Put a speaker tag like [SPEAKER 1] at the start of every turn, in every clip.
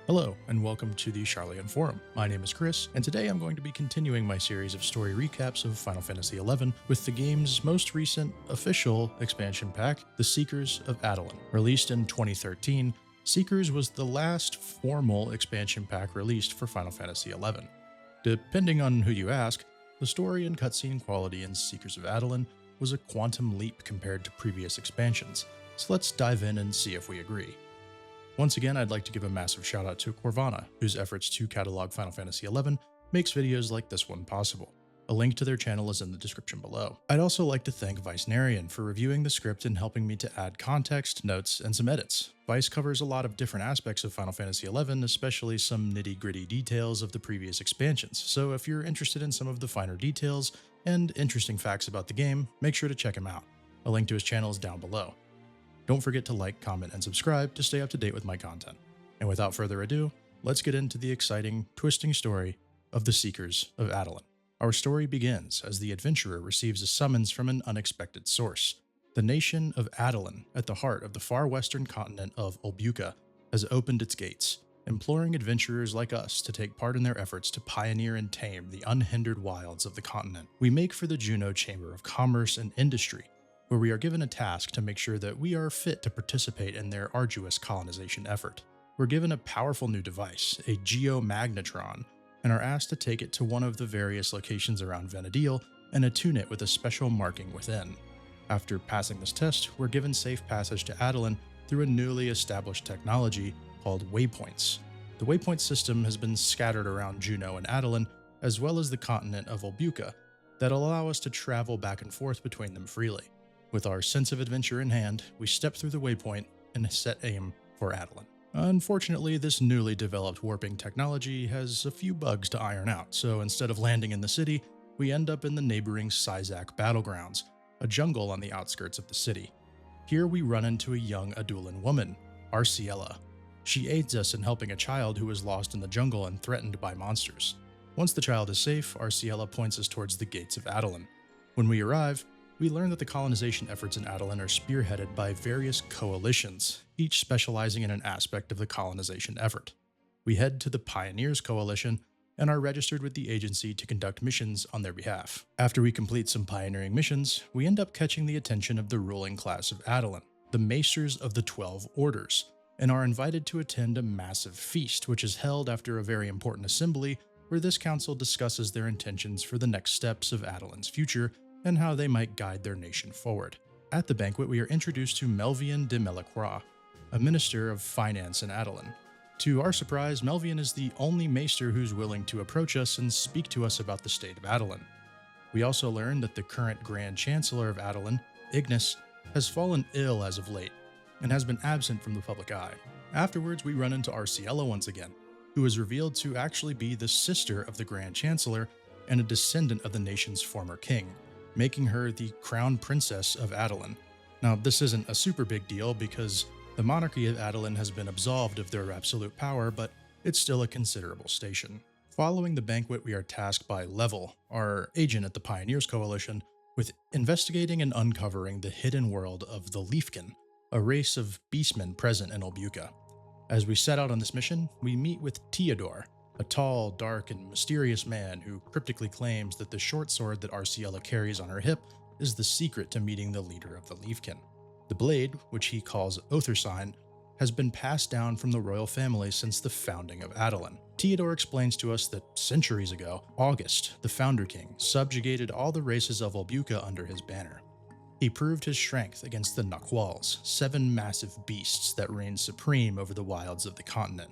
[SPEAKER 1] Hello, and welcome to the Charlian Forum. My name is Chris, and today I'm going to be continuing my series of story recaps of Final Fantasy XI with the game's most recent official expansion pack, the Seekers of Adoulin. Released in 2013, Seekers was the last formal expansion pack released for Final Fantasy XI. Depending on who you ask, the story and cutscene quality in Seekers of Adoulin was a quantum leap compared to previous expansions, so let's dive in and see if we agree. Once again, I'd like to give a massive shout out to Corvana, whose efforts to catalog Final Fantasy XI makes videos like this one possible. A link to their channel is in the description below. I'd also like to thank Vicenarian for reviewing the script and helping me to add context, notes, and some edits. Vice covers a lot of different aspects of Final Fantasy XI, especially some nitty-gritty details of the previous expansions, so if you're interested in some of the finer details and interesting facts about the game, make sure to check him out. A link to his channel is down below. Don't forget to like, comment, and subscribe to stay up to date with my content. And without further ado, let's get into the exciting, twisting story of the Seekers of Adoulin. Our story begins as the adventurer receives a summons from an unexpected source. The nation of Adoulin, at the heart of the far western continent of Ulbuka, has opened its gates, imploring adventurers like us to take part in their efforts to pioneer and tame the unhindered wilds of the continent. We make for the Juno Chamber of Commerce and Industry, where we are given a task to make sure that we are fit to participate in their arduous colonization effort. We're given a powerful new device, a geomagnetron, and are asked to take it to one of the various locations around Vana'diel and attune it with a special marking within. After passing this test, we're given safe passage to Adoulin through a newly established technology called waypoints. The waypoint system has been scattered around Juno and Adoulin, as well as the continent of Ulbuka, that allow us to travel back and forth between them freely. With our sense of adventure in hand, we step through the waypoint and set aim for Adoulin. Unfortunately, this newly developed warping technology has a few bugs to iron out, so instead of landing in the city, we end up in the neighboring Syzak battlegrounds, a jungle on the outskirts of the city. Here we run into a young Adoulin woman, Arciela. She aids us in helping a child who is lost in the jungle and threatened by monsters. Once the child is safe, Arciela points us towards the gates of Adoulin. When we arrive, we learn that the colonization efforts in Adoulin are spearheaded by various coalitions, each specializing in an aspect of the colonization effort. We head to the Pioneers Coalition and are registered with the agency to conduct missions on their behalf. After we complete some pioneering missions, we end up catching the attention of the ruling class of Adoulin, the Maesters of the 12 Orders, and are invited to attend a massive feast which is held after a very important assembly where this council discusses their intentions for the next steps of Adoulin's future and how they might guide their nation forward. At the banquet, we are introduced to Melvian de Melicroix, a minister of finance in Adoulin. To our surprise, Melvian is the only maester who's willing to approach us and speak to us about the state of Adoulin. We also learn that the current Grand Chancellor of Adoulin, Ignis, has fallen ill as of late and has been absent from the public eye. Afterwards, we run into Arciela once again, who is revealed to actually be the sister of the Grand Chancellor and a descendant of the nation's former king, making her the crown princess of Adoulin. Now, this isn't a super big deal because the monarchy of Adoulin has been absolved of their absolute power, but it's still a considerable station. Following the banquet, we are tasked by Level, our agent at the Pioneers Coalition, with investigating and uncovering the hidden world of the Leafkin, a race of beastmen present in Ulbuka. As we set out on this mission, we meet with Theodore, a tall, dark, and mysterious man who cryptically claims that the short sword that Arciela carries on her hip is the secret to meeting the leader of the Leafkin. The blade, which he calls Otharsyne, has been passed down from the royal family since the founding of Adoulin. Theodore explains to us that centuries ago, August, the Founder King, subjugated all the races of Ulbuka under his banner. He proved his strength against the Naquals, 7 massive beasts that reigned supreme over the wilds of the continent.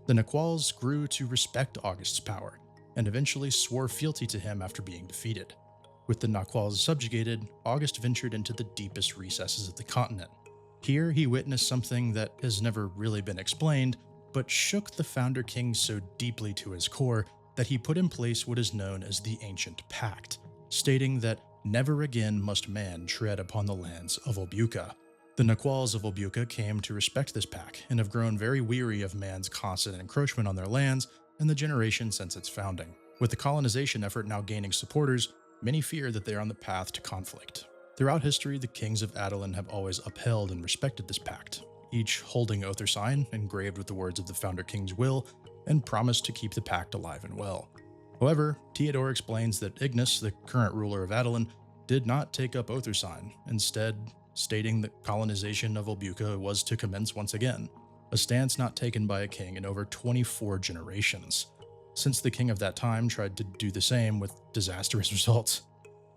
[SPEAKER 1] The Naquals grew to respect August's power, and eventually swore fealty to him after being defeated. With the Naquals subjugated, August ventured into the deepest recesses of the continent. Here he witnessed something that has never really been explained, but shook the Founder King so deeply to his core that he put in place what is known as the Ancient Pact, stating that never again must man tread upon the lands of Ulbuka. The Naquals of Ulbuka came to respect this pact and have grown very weary of man's constant encroachment on their lands in the generation since its founding. With the colonization effort now gaining supporters, many fear that they are on the path to conflict. Throughout history, the kings of Adoulin have always upheld and respected this pact. each holding Otharsyne engraved with the words of the Founder King's will, and promised to keep the pact alive and well. However, Theodore explains that Ignis, the current ruler of Adoulin, did not take up Otharsyne, instead stating that colonization of Ulbuka was to commence once again, a stance not taken by a king in over 24 generations. Since the king of that time tried to do the same with disastrous results,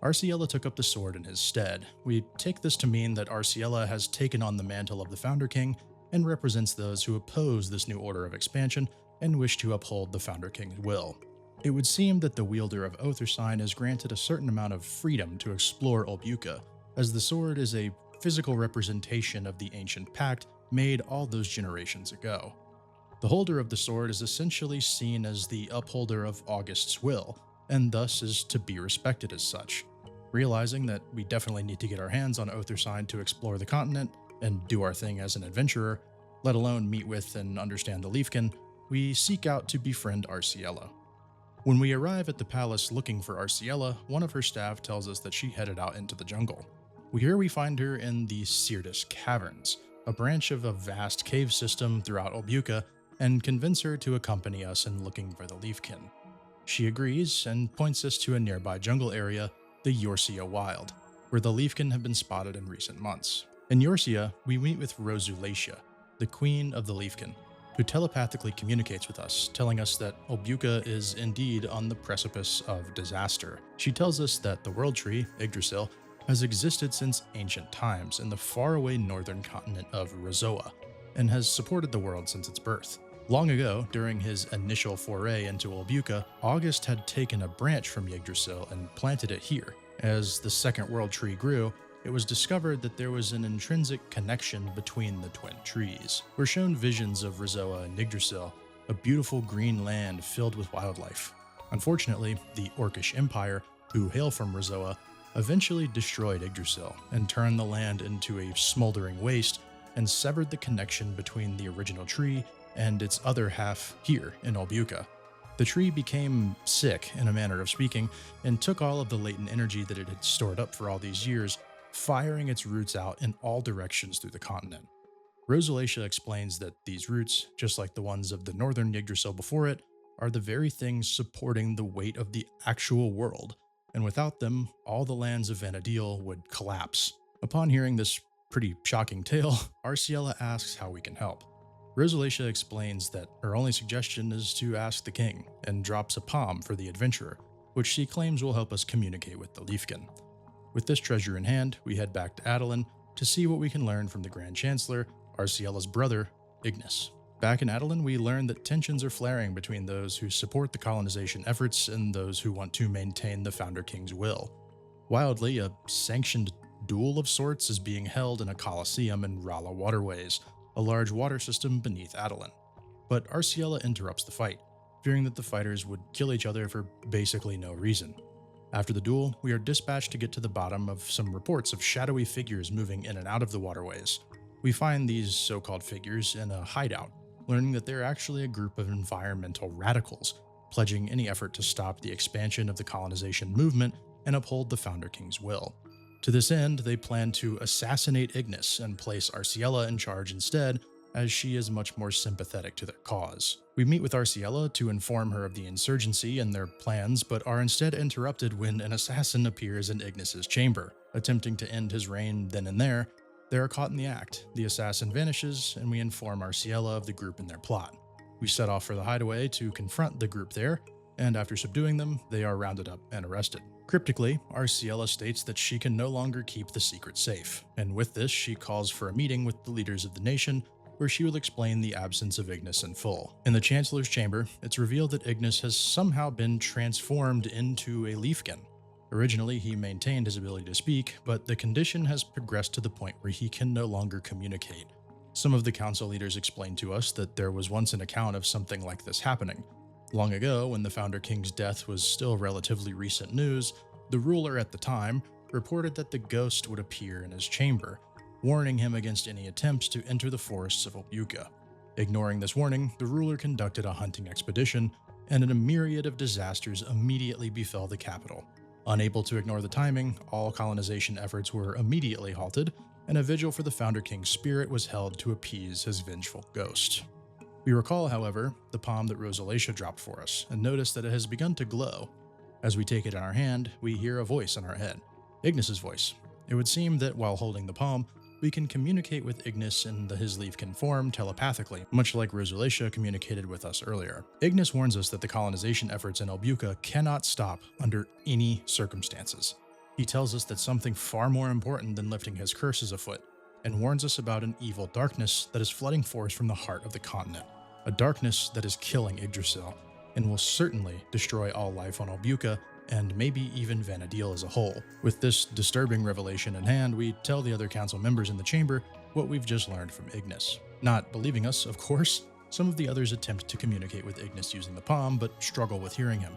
[SPEAKER 1] Arciella took up the sword in his stead. We take this to mean that Arciella has taken on the mantle of the Founder King and represents those who oppose this new order of expansion and wish to uphold the Founder King's will. It would seem that the wielder of Otharsyne is granted a certain amount of freedom to explore Ulbuka, as the sword is a physical representation of the ancient pact made all those generations ago. The holder of the sword is essentially seen as the upholder of August's will, and thus is to be respected as such. Realizing that we definitely need to get our hands on Otharsyne to explore the continent and do our thing as an adventurer, let alone meet with and understand the Leafkin, we seek out to befriend Arciella. When we arrive at the palace looking for Arciella, one of her staff tells us that she headed out into the jungle. Here we find her in the Syrtis Caverns, a branch of a vast cave system throughout Ulbuka, and convince her to accompany us in looking for the Leafkin. She agrees and points us to a nearby jungle area, the Yorcia Wild, where the Leafkin have been spotted in recent months. In Yorcia, we meet with Rosulacia, the queen of the Leafkin, who telepathically communicates with us, telling us that Ulbuka is indeed on the precipice of disaster. She tells us that the world tree, Yggdrasil, has existed since ancient times in the faraway northern continent of Rozoa, and has supported the world since its birth. Long ago, during his initial foray into Ulbuka, August had taken a branch from Yggdrasil and planted it here. As the second world tree grew, it was discovered that there was an intrinsic connection between the twin trees. We're shown visions of Rozoa and Yggdrasil, a beautiful green land filled with wildlife. Unfortunately, the Orcish Empire, who hail from Rozoa, eventually destroyed Yggdrasil and turned the land into a smoldering waste and severed the connection between the original tree and its other half here in Ulbuka. The tree became sick, in a manner of speaking, and took all of the latent energy that it had stored up for all these years, firing its roots out in all directions through the continent. Rosulacia explains that these roots, just like the ones of the northern Yggdrasil before it, are the very things supporting the weight of the actual world, and without them, all the lands of Vana'diel would collapse. Upon hearing this pretty shocking tale, Arciella asks how we can help. Rosulacia explains that her only suggestion is to ask the king, and drops a palm for the adventurer, which she claims will help us communicate with the Leafkin. With this treasure in hand, we head back to Adoulin to see what we can learn from the Grand Chancellor, Arciella's brother, Ignis. Back in Adoulin, we learn that tensions are flaring between those who support the colonization efforts and those who want to maintain the Founder King's will. Wildly, a sanctioned duel of sorts is being held in a coliseum in Rala Waterways, a large water system beneath Adoulin. But Arciella interrupts the fight, fearing that the fighters would kill each other for basically no reason. After the duel, we are dispatched to get to the bottom of some reports of shadowy figures moving in and out of the waterways. We find these so-called figures in a hideout, learning that they're actually a group of environmental radicals, pledging any effort to stop the expansion of the colonization movement and uphold the Founder King's will. To this end, they plan to assassinate Ignis and place Arciella in charge instead, as she is much more sympathetic to their cause. We meet with Arciella to inform her of the insurgency and their plans, but are instead interrupted when an assassin appears in Ignis's chamber. Attempting to end his reign then and there, they are caught in the act. The assassin vanishes, and we inform Arciella of the group and their plot. We set off for the hideaway to confront the group there, and after subduing them, they are rounded up and arrested. Cryptically, Arciella states that she can no longer keep the secret safe, and with this she calls for a meeting with the leaders of the nation, where she will explain the absence of Ignis in full. In the Chancellor's chamber, it's revealed that Ignis has somehow been transformed into a Leafkin. Originally, he maintained his ability to speak, but the condition has progressed to the point where he can no longer communicate. Some of the council leaders explained to us that there was once an account of something like this happening. Long ago, when the Founder King's death was still relatively recent news, the ruler at the time reported that the ghost would appear in his chamber, warning him against any attempts to enter the forests of Ulbuka. Ignoring this warning, the ruler conducted a hunting expedition, and a myriad of disasters immediately befell the capital. Unable to ignore the timing, all colonization efforts were immediately halted, and a vigil for the Founder King's spirit was held to appease his vengeful ghost. We recall, however, the palm that Rosalacia dropped for us, and notice that it has begun to glow. As we take it in our hand, we hear a voice in our head. Ignis's voice. It would seem that while holding the palm, we can communicate with Ignis in the his leafkin form telepathically, much like Rosalacia communicated with us earlier. Ignis warns us that the colonization efforts in Ulbuka cannot stop under any circumstances. He tells us that something far more important than lifting his curse is afoot, and warns us about an evil darkness that is flooding forth from the heart of the continent. A darkness that is killing Yggdrasil, and will certainly destroy all life on Ulbuka, and maybe even Vana'diel as a whole. With this disturbing revelation in hand, we tell the other council members in the chamber what we've just learned from Ignis. Not believing us, of course, some of the others attempt to communicate with Ignis using the palm, but struggle with hearing him.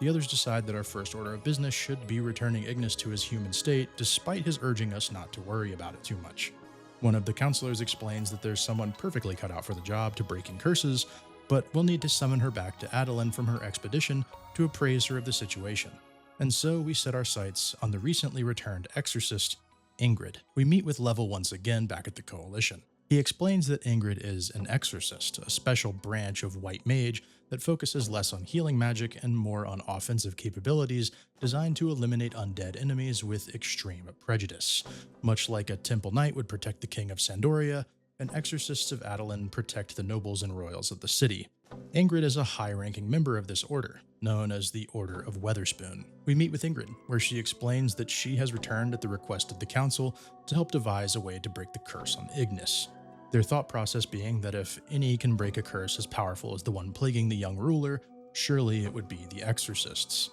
[SPEAKER 1] The others decide that our first order of business should be returning Ignis to his human state, despite his urging us not to worry about it too much. One of the counselors explains that there's someone perfectly cut out for the job to breaking curses, but we'll need to summon her back to Adoulin from her expedition to appraise her of the situation. And so we set our sights on the recently returned exorcist, Ingrid. We meet with Level once again back at the Coalition. He explains that Ingrid is an exorcist, a special branch of White Mage that focuses less on healing magic and more on offensive capabilities designed to eliminate undead enemies with extreme prejudice. Much like a Temple Knight would protect the King of Sandoria, and exorcists of Adoulin protect the nobles and royals of the city. Ingrid is a high-ranking member of this order, known as the Order of Weatherspoon. We meet with Ingrid, where she explains that she has returned at the request of the council to help devise a way to break the curse on Ignis. Their thought process being that if any can break a curse as powerful as the one plaguing the young ruler, surely it would be the exorcists.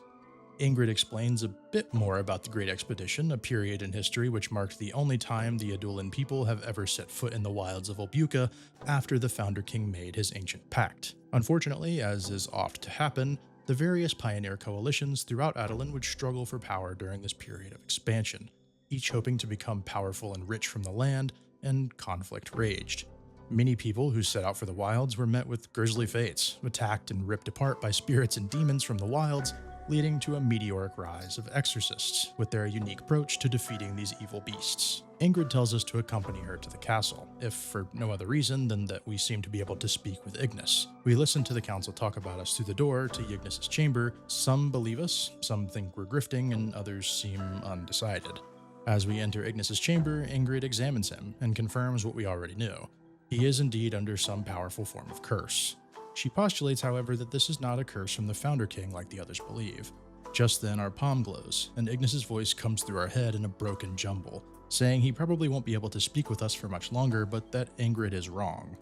[SPEAKER 1] Ingrid explains a bit more about the Great Expedition, a period in history which marked the only time the Adoulin people have ever set foot in the wilds of Ulbuka after the Founder King made his ancient pact. Unfortunately, as is oft to happen, the various pioneer coalitions throughout Adoulin would struggle for power during this period of expansion, each hoping to become powerful and rich from the land, and conflict raged. Many people who set out for the wilds were met with grisly fates, attacked and ripped apart by spirits and demons from the wilds, leading to a meteoric rise of exorcists, with their unique approach to defeating these evil beasts. Ingrid tells us to accompany her to the castle, if for no other reason than that we seem to be able to speak with Ignis. We listen to the council talk about us through the door to Ignis's chamber. Some believe us, some think we're grifting, and others seem undecided. As we enter Ignis's chamber, Ingrid examines him and confirms what we already knew. He is indeed under some powerful form of curse. She postulates, however, that this is not a curse from the Founder King like the others believe. Just then, our palm glows, and Ignis's voice comes through our head in a broken jumble, saying he probably won't be able to speak with us for much longer, but that Ingrid is wrong.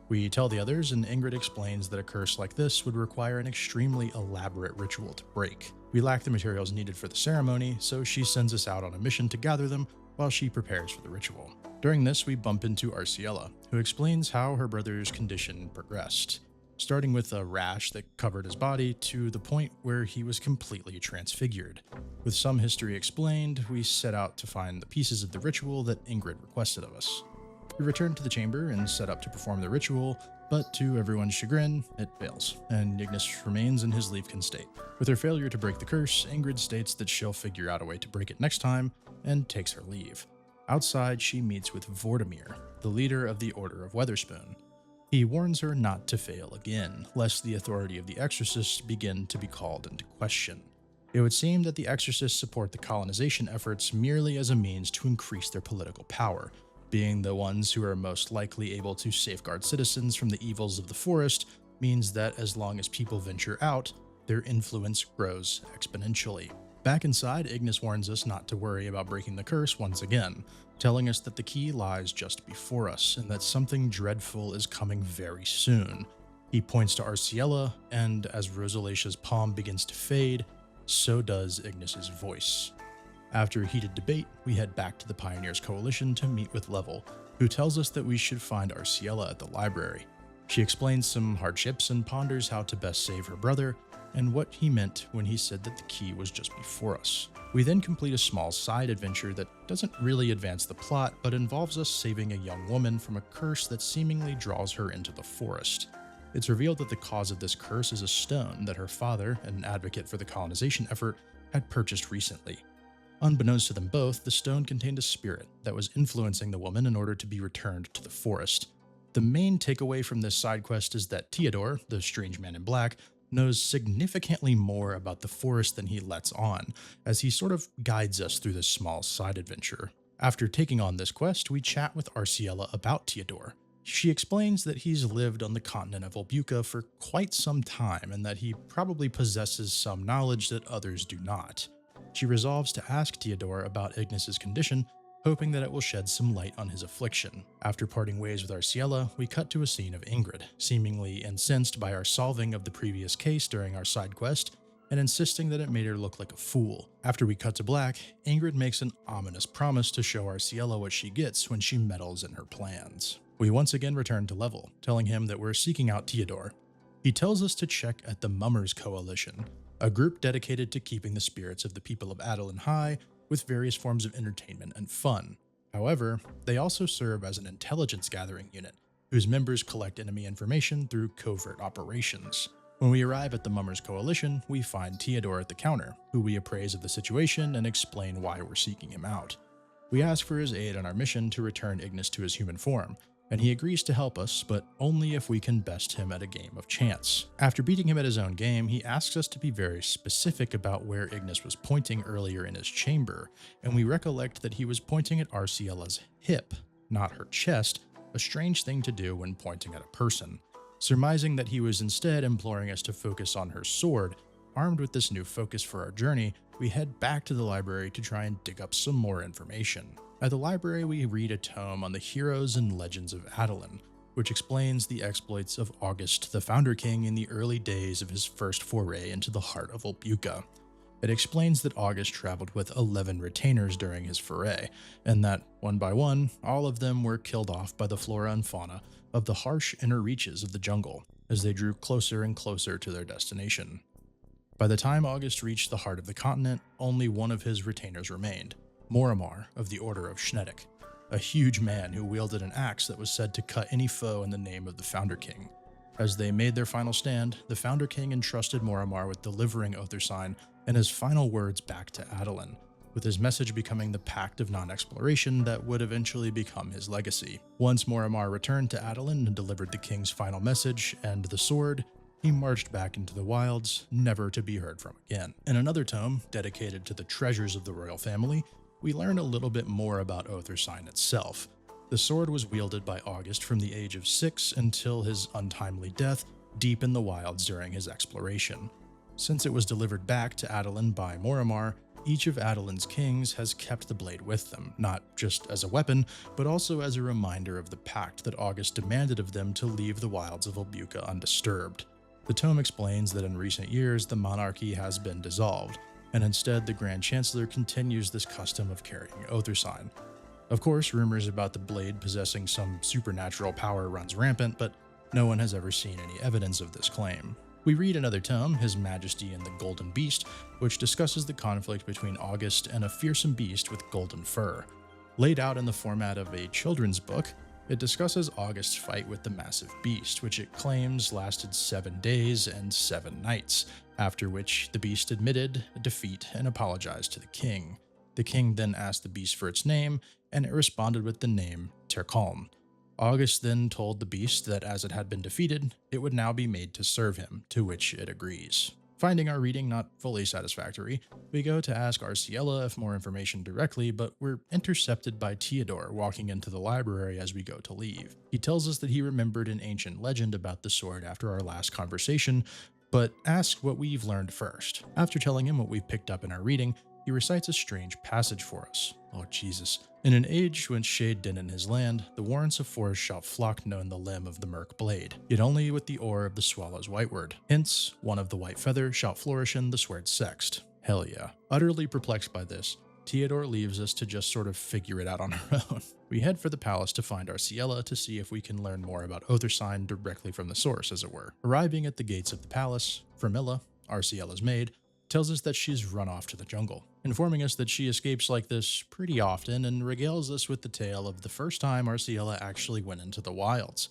[SPEAKER 1] We tell the others, and Ingrid explains that a curse like this would require an extremely elaborate ritual to break. We lack the materials needed for the ceremony, so she sends us out on a mission to gather them while she prepares for the ritual. During this, we bump into Arciella, who explains how her brother's condition progressed, starting with a rash that covered his body to the point where he was completely transfigured. With some history explained, we set out to find the pieces of the ritual that Ingrid requested of us. We return to the chamber and set up to perform the ritual, but to everyone's chagrin, it fails, and Ignis remains in his leafkin state. With her failure to break the curse, Ingrid states that she'll figure out a way to break it next time, and takes her leave. Outside, she meets with Vortimir, the leader of the Order of Weatherspoon. He warns her not to fail again, lest the authority of the exorcists begin to be called into question. It would seem that the exorcists support the colonization efforts merely as a means to increase their political power, being the ones who are most likely able to safeguard citizens from the evils of the forest means that as long as people venture out, their influence grows exponentially. Back inside, Ignis warns us not to worry about breaking the curse once again, telling us that the key lies just before us and that something dreadful is coming very soon. He points to Arciella, and as Rosalacia's palm begins to fade, so does Ignis's voice. After a heated debate, we head back to the Pioneers Coalition to meet with Level, who tells us that we should find Arciella at the library. She explains some hardships and ponders how to best save her brother, and what he meant when he said that the key was just before us. We then complete a small side adventure that doesn't really advance the plot, but involves us saving a young woman from a curse that seemingly draws her into the forest. It's revealed that the cause of this curse is a stone that her father, an advocate for the colonization effort, had purchased recently. Unbeknownst to them both, the stone contained a spirit that was influencing the woman in order to be returned to the forest. The main takeaway from this side quest is that Theodore, the strange man in black, knows significantly more about the forest than he lets on, as he sort of guides us through this small side adventure. After taking on this quest, we chat with Arciella about Theodore. She explains that he's lived on the continent of Ulbuka for quite some time and that he probably possesses some knowledge that others do not. She resolves to ask Theodore about Ignis's condition, hoping that it will shed some light on his affliction. After parting ways with Arciella, we cut to a scene of Ingrid, seemingly incensed by our solving of the previous case during our side quest, and insisting that it made her look like a fool. After we cut to black, Ingrid makes an ominous promise to show Arciella what she gets when she meddles in her plans. We once again return to Level, telling him that we're seeking out Theodore. He tells us to check at the Mummers Coalition, a group dedicated to keeping the spirits of the people of Adoulin high with various forms of entertainment and fun. However, they also serve as an intelligence gathering unit, whose members collect enemy information through covert operations. When we arrive at the Mummers Coalition, we find Theodore at the counter, who we appraise of the situation and explain why we're seeking him out. We ask for his aid on our mission to return Ignis to his human form, and he agrees to help us, but only if we can best him at a game of chance. After beating him at his own game, he asks us to be very specific about where Ignis was pointing earlier in his chamber, and we recollect that he was pointing at Arciella's hip, not her chest, a strange thing to do when pointing at a person. Surmising that he was instead imploring us to focus on her sword, armed with this new focus for our journey, we head back to the library to try and dig up some more information. At the library, we read a tome on the heroes and legends of Adoulin, which explains the exploits of August, the Founder King, in the early days of his first foray into the heart of Ulbuka. It explains that August traveled with 11 retainers during his foray, and that, one by one, all of them were killed off by the flora and fauna of the harsh inner reaches of the jungle as they drew closer and closer to their destination. By the time August reached the heart of the continent, only one of his retainers remained, Moramar of the Order of Schnedic, a huge man who wielded an axe that was said to cut any foe in the name of the Founder King. As they made their final stand, the Founder King entrusted Moramar with delivering Otharsyne and his final words back to Adoulin, with his message becoming the pact of non-exploration that would eventually become his legacy. Once Moramar returned to Adoulin and delivered the king's final message and the sword, he marched back into the wilds, never to be heard from again. In another tome, dedicated to the treasures of the royal family, we learn a little bit more about Otharsyne itself. The sword was wielded by August from the age of 6 until his untimely death deep in the wilds during his exploration. Since it was delivered back to Adoulin by Moramar, each of Adoulin's kings has kept the blade with them, not just as a weapon, but also as a reminder of the pact that August demanded of them to leave the wilds of Ulbuka undisturbed. The tome explains that in recent years the monarchy has been dissolved, and instead the Grand Chancellor continues this custom of carrying Otharsyne. Of course, rumors about the blade possessing some supernatural power runs rampant, but no one has ever seen any evidence of this claim. We read another tome, His Majesty and the Golden Beast, which discusses the conflict between August and a fearsome beast with golden fur. Laid out in the format of a children's book, it discusses August's fight with the massive beast, which it claims lasted 7 days and 7 nights, after which the beast admitted defeat and apologized to the king. The king then asked the beast for its name, and it responded with the name Terkalm. August then told the beast that as it had been defeated, it would now be made to serve him, to which it agrees. Finding our reading not fully satisfactory, we go to ask Arciella if more information directly, but we're intercepted by Theodore walking into the library as we go to leave. He tells us that he remembered an ancient legend about the sword after our last conversation, but asks what we've learned first. After telling him what we've picked up in our reading, he recites a strange passage for us. Oh Jesus. In an age when shade din in his land, the warrants of forest shall flock known the limb of the murk blade, yet only with the oar of the swallow's whiteward. Hence, one of the white feather shall flourish in the sword sext. Hell yeah. Utterly perplexed by this, Theodore leaves us to just sort of figure it out on our own. We head for the palace to find Arciella to see if we can learn more about Otharsyne directly from the source, as it were. Arriving at the gates of the palace, Vermilla, Arciella's maid, tells us that she's run off to the jungle, informing us that she escapes like this pretty often and regales us with the tale of the first time Arciella actually went into the wilds.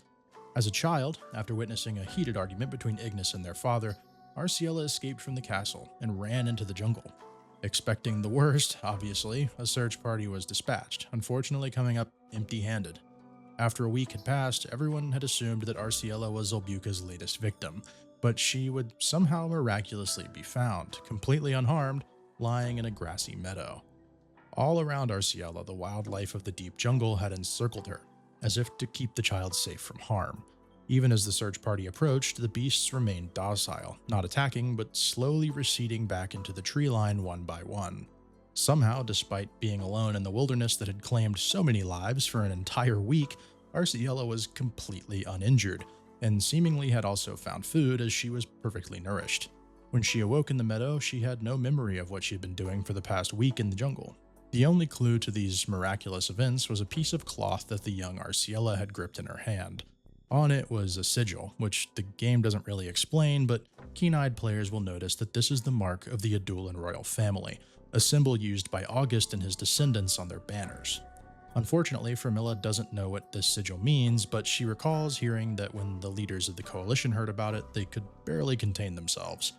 [SPEAKER 1] As a child, after witnessing a heated argument between Ignis and their father, Arciella escaped from the castle and ran into the jungle. Expecting the worst, obviously, a search party was dispatched, unfortunately coming up empty-handed. After a week had passed, everyone had assumed that Arciela was Ulbuka's latest victim, but she would somehow miraculously be found, completely unharmed, lying in a grassy meadow. All around Arciela, the wildlife of the deep jungle had encircled her, as if to keep the child safe from harm. Even as the search party approached, the beasts remained docile, not attacking, but slowly receding back into the tree line one by one. Somehow, despite being alone in the wilderness that had claimed so many lives for an entire week, Arciela was completely uninjured, and seemingly had also found food as she was perfectly nourished. When she awoke in the meadow, she had no memory of what she had been doing for the past week in the jungle. The only clue to these miraculous events was a piece of cloth that the young Arciela had gripped in her hand. On it was a sigil, which the game doesn't really explain, but keen-eyed players will notice that this is the mark of the Adoulin royal family, a symbol used by August and his descendants on their banners. Unfortunately, Firmilla doesn't know what this sigil means, but she recalls hearing that when the leaders of the coalition heard about it, they could barely contain themselves.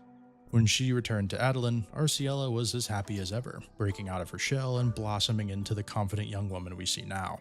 [SPEAKER 1] When she returned to Adoulin, Arciela was as happy as ever, breaking out of her shell and blossoming into the confident young woman we see now.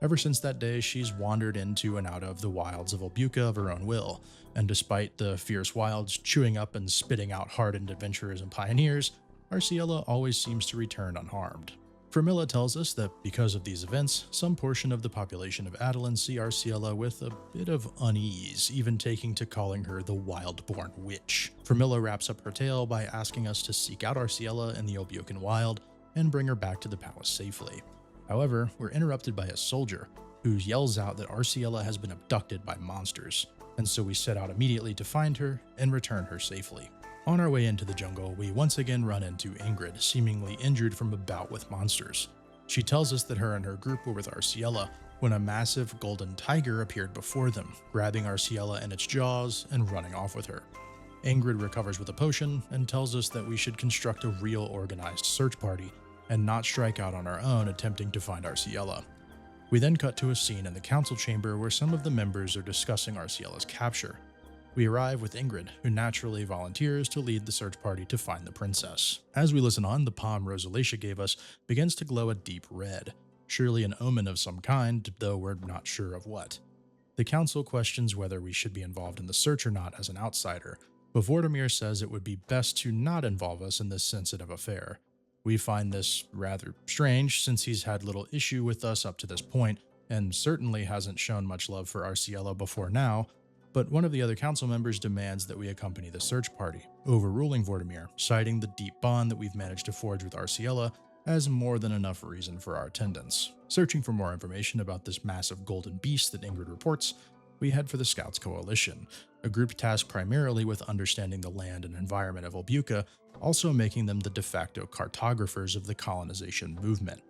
[SPEAKER 1] Ever since that day, she's wandered into and out of the wilds of Ulbuka of her own will, and despite the fierce wilds chewing up and spitting out hardened adventurers and pioneers, Arciela always seems to return unharmed. Firmilla tells us that because of these events, some portion of the population of Adoulin see Arciela with a bit of unease, even taking to calling her the wild-born witch. Firmilla wraps up her tale by asking us to seek out Arciela in the Ulbukan wild and bring her back to the palace safely. However, we're interrupted by a soldier, who yells out that Arciela has been abducted by monsters, and so we set out immediately to find her and return her safely. On our way into the jungle, we once again run into Ingrid, seemingly injured from a bout with monsters. She tells us that her and her group were with Arciela when a massive golden tiger appeared before them, grabbing Arciela in its jaws and running off with her. Ingrid recovers with a potion and tells us that we should construct a real organized search party and not strike out on our own attempting to find Arciela. We then cut to a scene in the council chamber where some of the members are discussing Arciela's capture. We arrive with Ingrid, who naturally volunteers to lead the search party to find the princess. As we listen on, the palm Rosalacia gave us begins to glow a deep red, surely an omen of some kind, though we're not sure of what. The council questions whether we should be involved in the search or not as an outsider, but Vortimir says it would be best to not involve us in this sensitive affair. We find this rather strange since he's had little issue with us up to this point, and certainly hasn't shown much love for Arciela before now, but one of the other council members demands that we accompany the search party, overruling Vortimir, citing the deep bond that we've managed to forge with Arciela as more than enough reason for our attendance. Searching for more information about this massive golden beast that Ingrid reports, we head for the Scouts Coalition, a group tasked primarily with understanding the land and environment of Ulbuka, also making them the de facto cartographers of the colonization movement.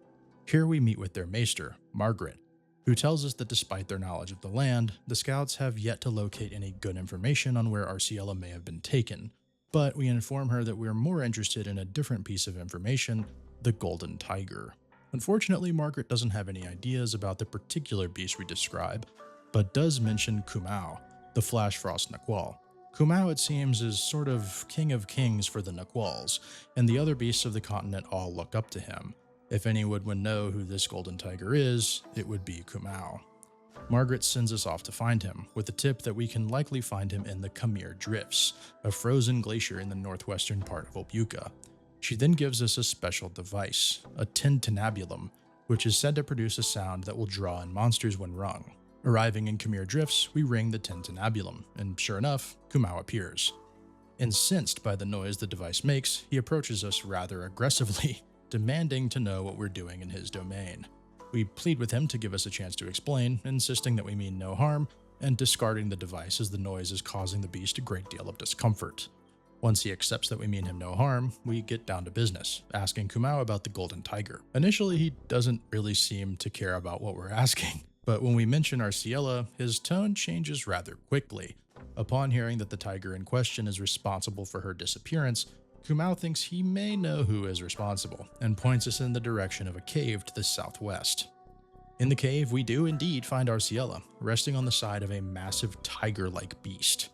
[SPEAKER 1] Here we meet with their maester, Margaret, who tells us that despite their knowledge of the land, the Scouts have yet to locate any good information on where Arciela may have been taken, but we inform her that we're more interested in a different piece of information, the Golden Tiger. Unfortunately, Margaret doesn't have any ideas about the particular beast we describe, but does mention Kumau, the Flash Frost Naqual. Kumau, it seems, is sort of king of kings for the Naquals, and the other beasts of the continent all look up to him. If anyone would know who this golden tiger is, it would be Kumau. Margaret sends us off to find him, with the tip that we can likely find him in the Khmer Drifts, a frozen glacier in the northwestern part of Ulbuka. She then gives us a special device, a tintinnabulum, which is said to produce a sound that will draw in monsters when rung. Arriving in Khmer Drifts, we ring the tintinnabulum, and sure enough, Kumau appears. Incensed by the noise the device makes, he approaches us rather aggressively, demanding to know what we're doing in his domain. We plead with him to give us a chance to explain, insisting that we mean no harm, and discarding the device as the noise is causing the beast a great deal of discomfort. Once he accepts that we mean him no harm, we get down to business, asking Kumau about the Golden Tiger. Initially, he doesn't really seem to care about what we're asking, but when we mention Arciela, his tone changes rather quickly. Upon hearing that the tiger in question is responsible for her disappearance, Kumau thinks he may know who is responsible, and points us in the direction of a cave to the southwest. In the cave, we do indeed find Arciela, resting on the side of a massive tiger-like beast.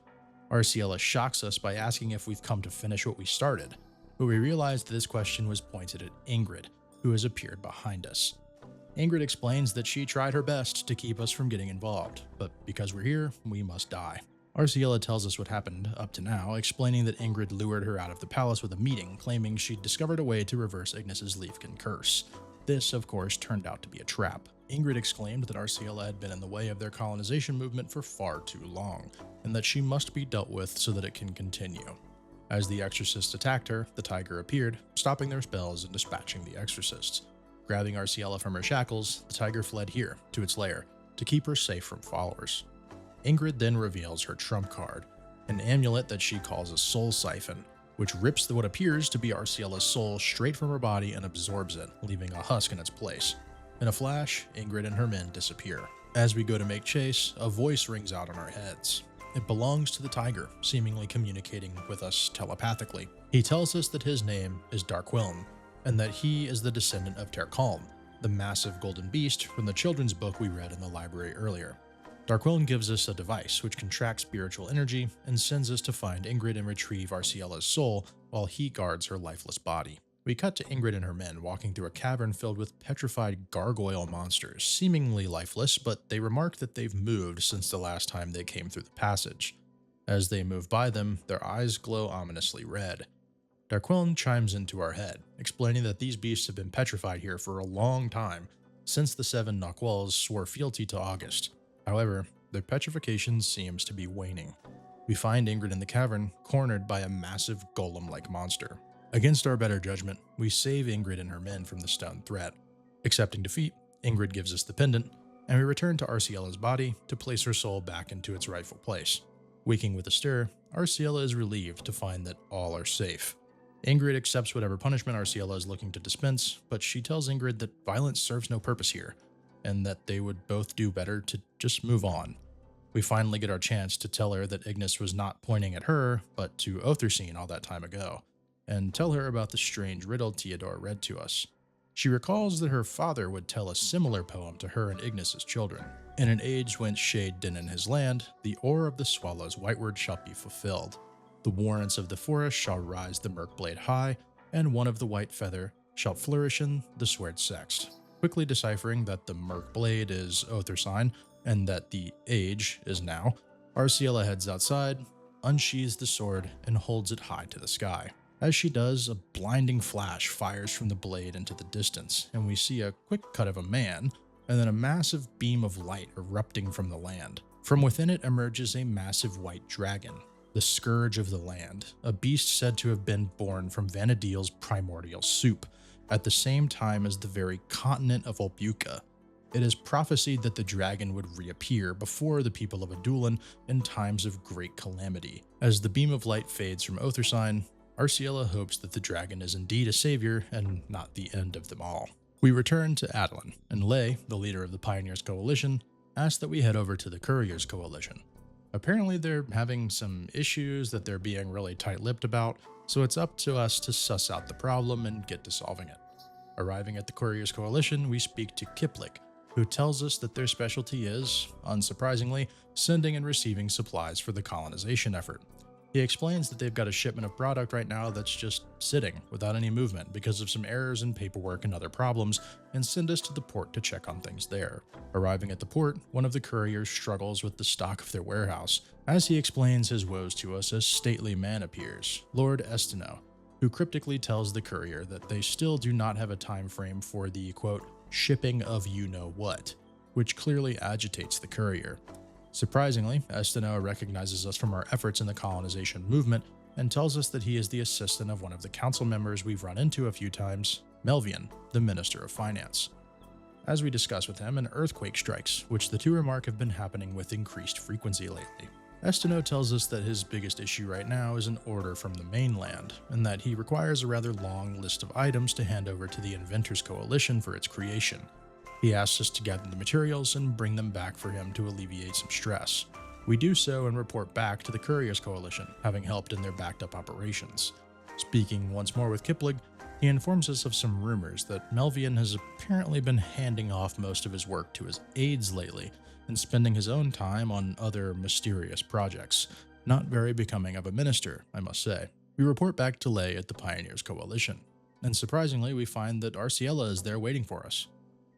[SPEAKER 1] Arciela shocks us by asking if we've come to finish what we started. but we realized that this question was pointed at Ingrid, who has appeared behind us. Ingrid explains that she tried her best to keep us from getting involved, but because we're here, we must die. Arciela tells us what happened up to now, explaining that Ingrid lured her out of the palace with a meeting, claiming she'd discovered a way to reverse Ignis's Leafkin curse. This, of course, turned out to be a trap. Ingrid exclaimed that Arciela had been in the way of their colonization movement for far too long, and that she must be dealt with so that it can continue. As the exorcists attacked her, the tiger appeared, stopping their spells and dispatching the exorcists. Grabbing Arciela from her shackles, the tiger fled here, to its lair, to keep her safe from followers. Ingrid then reveals her trump card, an amulet that she calls a soul siphon, which rips what appears to be Arciela's soul straight from her body and absorbs it, leaving a husk in its place. In a flash, Ingrid and her men disappear. As we go to make chase, a voice rings out on our heads. It belongs to the tiger, seemingly communicating with us telepathically. He tells us that his name is Darquilm, and that he is the descendant of Terkalm, the massive golden beast from the children's book we read in the library earlier. Darquilm gives us a device which contracts spiritual energy and sends us to find Ingrid and retrieve Arciela's soul while he guards her lifeless body. We cut to Ingrid and her men walking through a cavern filled with petrified gargoyle monsters, seemingly lifeless, but they remark that they've moved since the last time they came through the passage. As they move by them, their eyes glow ominously red. Darquilm chimes into our head, explaining that these beasts have been petrified here for a long time, since the 7 Naquels swore fealty to August. However, their petrification seems to be waning. We find Ingrid in the cavern, cornered by a massive golem-like monster. Against our better judgment, we save Ingrid and her men from the stone threat. Accepting defeat, Ingrid gives us the pendant, and we return to Arciela's body to place her soul back into its rightful place. Waking with a stir, Arciela is relieved to find that all are safe. Ingrid accepts whatever punishment Arciela is looking to dispense, but she tells Ingrid that violence serves no purpose here, and that they would both do better to just move on. We finally get our chance to tell her that Ignis was not pointing at her, but to Otharsyne all that time ago, and tell her about the strange riddle Theodore read to us. She recalls that her father would tell a similar poem to her and Ignis's children. In an age whence shade din in his land, the oar of the swallow's whiteward shall be fulfilled. The warrants of the forest shall rise the murk blade high, and one of the white feather shall flourish in the sword sext. Quickly deciphering that the murk blade is Otharsyne, and that the age is now, Arciela heads outside, unsheathes the sword, and holds it high to the sky. As she does, a blinding flash fires from the blade into the distance, and we see a quick cut of a man, and then a massive beam of light erupting from the land. From within it emerges a massive white dragon, the scourge of the land, a beast said to have been born from Vana'diel's primordial soup, at the same time as the very continent of Ulbuka. It is prophesied that the dragon would reappear before the people of Adoulin in times of great calamity. As the beam of light fades from Otharsyne, Arciela hopes that the dragon is indeed a savior and not the end of them all. We return to Adoulin, and Lay, the leader of the Pioneers Coalition, asks that we head over to the Couriers Coalition. Apparently they're having some issues that they're being really tight-lipped about, so it's up to us to suss out the problem and get to solving it. Arriving at the Couriers Coalition, we speak to Kiplik, who tells us that their specialty is, unsurprisingly, sending and receiving supplies for the colonization effort. He explains that they've got a shipment of product right now that's just sitting without any movement because of some errors in paperwork and other problems, and send us to the port to check on things there. Arriving at the port, one of the couriers struggles with the stock of their warehouse. As he explains his woes to us, a stately man appears, Lord Estino, who cryptically tells the courier that they still do not have a time frame for the, quote, shipping of you-know-what, which clearly agitates the courier. Surprisingly, Estino recognizes us from our efforts in the colonization movement and tells us that he is the assistant of one of the council members we've run into a few times, Melvian, the Minister of Finance. As we discuss with him, an earthquake strikes, which the two remark have been happening with increased frequency lately. Estino tells us that his biggest issue right now is an order from the mainland, and that he requires a rather long list of items to hand over to the Inventors Coalition for its creation. He asks us to gather the materials and bring them back for him to alleviate some stress. We do so and report back to the Couriers Coalition, having helped in their backed-up operations. Speaking once more with Kipling, he informs us of some rumors that Melvian has apparently been handing off most of his work to his aides lately, and spending his own time on other mysterious projects. Not very becoming of a minister, I must say. We report back to Lay at the Pioneers Coalition, and surprisingly we find that Arciella is there waiting for us.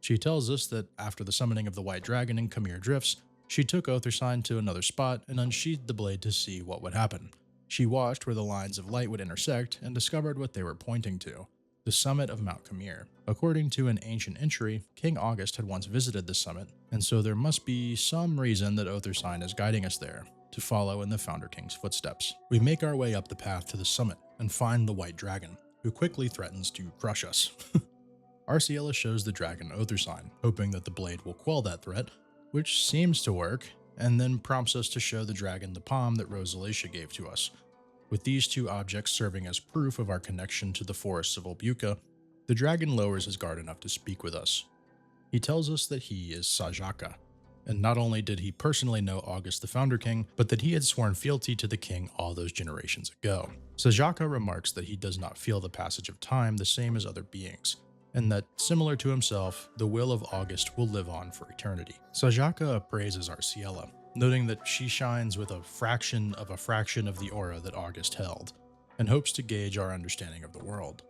[SPEAKER 1] She tells us that after the summoning of the White Dragon in Khmer Drifts, she took Otharsyne to another spot and unsheathed the blade to see what would happen. She watched where the lines of light would intersect and discovered what they were pointing to: the summit of Mount Khmer. According to an ancient entry, King August had once visited the summit, and so there must be some reason that Otharsyne is guiding us there, to follow in the Founder King's footsteps. We make our way up the path to the summit and find the White Dragon, who quickly threatens to crush us. Arciella shows the dragon Otharsyne, hoping that the blade will quell that threat, which seems to work, and then prompts us to show the dragon the palm that Rosalacia gave to us. With these two objects serving as proof of our connection to the forests of Ulbuka, the dragon lowers his guard enough to speak with us. He tells us that he is Sajaka, and not only did he personally know August the Founder King, but that he had sworn fealty to the king all those generations ago. Sajaka remarks that he does not feel the passage of time the same as other beings, and that, similar to himself, the will of August will live on for eternity. Sajaka appraises Arciella, noting that she shines with a fraction of the aura that August held, and hopes to gauge our understanding of the world.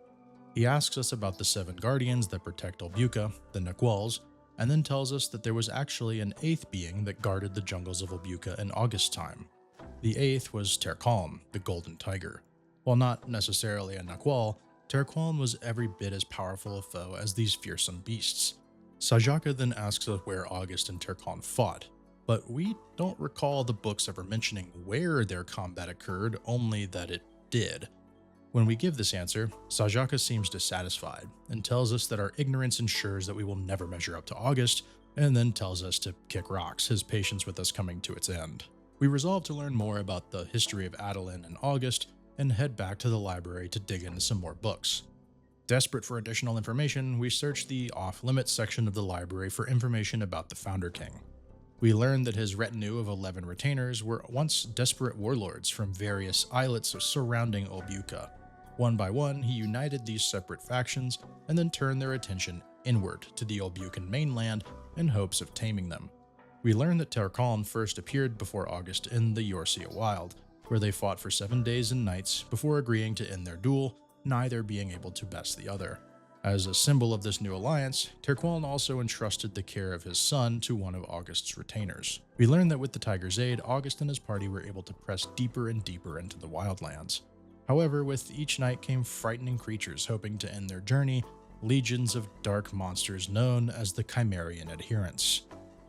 [SPEAKER 1] He asks us about the 7 guardians that protect Ulbuka, the Naquals, and then tells us that there was actually an 8th being that guarded the jungles of Ulbuka in August's time. The 8th was Terqualm, the Golden Tiger. While not necessarily a Naqual, Terqualm was every bit as powerful a foe as these fearsome beasts. Sajaka then asks us where August and Terqualm fought, but we don't recall the books ever mentioning where their combat occurred, only that it did. When we give this answer, Sajaka seems dissatisfied and tells us that our ignorance ensures that we will never measure up to August, and then tells us to kick rocks, his patience with us coming to its end. We resolve to learn more about the history of Adoulin and August, and head back to the library to dig into some more books. Desperate for additional information, we search the off-limits section of the library for information about the Founder King. We learn that his retinue of 11 retainers were once desperate warlords from various islets surrounding Ulbuka. One by one, he united these separate factions and then turned their attention inward to the Ulbukan mainland in hopes of taming them. We learn that Terqualm first appeared before August in the Yorcia Wild, where they fought for 7 days and nights before agreeing to end their duel, neither being able to best the other. As a symbol of this new alliance, Terqualm also entrusted the care of his son to one of August's retainers. We learn that with the Tiger's aid, August and his party were able to press deeper and deeper into the wildlands. However, with each night came frightening creatures hoping to end their journey, legions of dark monsters known as the Chimerian Adherents.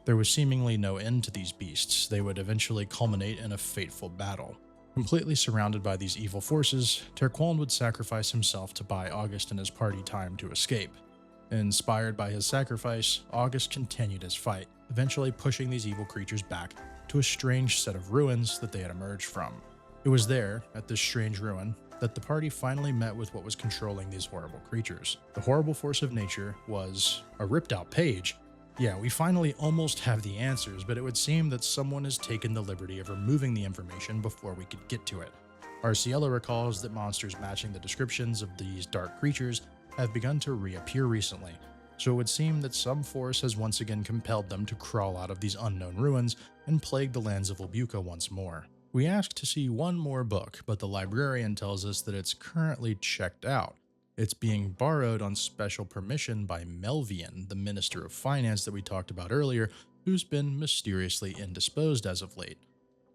[SPEAKER 1] There was seemingly no end to these beasts. They would eventually culminate in a fateful battle. Completely surrounded by these evil forces, Terqualm would sacrifice himself to buy August and his party time to escape. Inspired by his sacrifice, August continued his fight, eventually pushing these evil creatures back to a strange set of ruins that they had emerged from. It was there, at this strange ruin, that the party finally met with what was controlling these horrible creatures. The horrible force of nature was a ripped-out page. Yeah, we finally almost have the answers, but it would seem that someone has taken the liberty of removing the information before we could get to it. Arciella recalls that monsters matching the descriptions of these dark creatures have begun to reappear recently, so it would seem that some force has once again compelled them to crawl out of these unknown ruins and plague the lands of Ulbuka once more. We ask to see one more book, but the librarian tells us that it's currently checked out. It's being borrowed on special permission by Melvian, the Minister of Finance that we talked about earlier, who's been mysteriously indisposed as of late.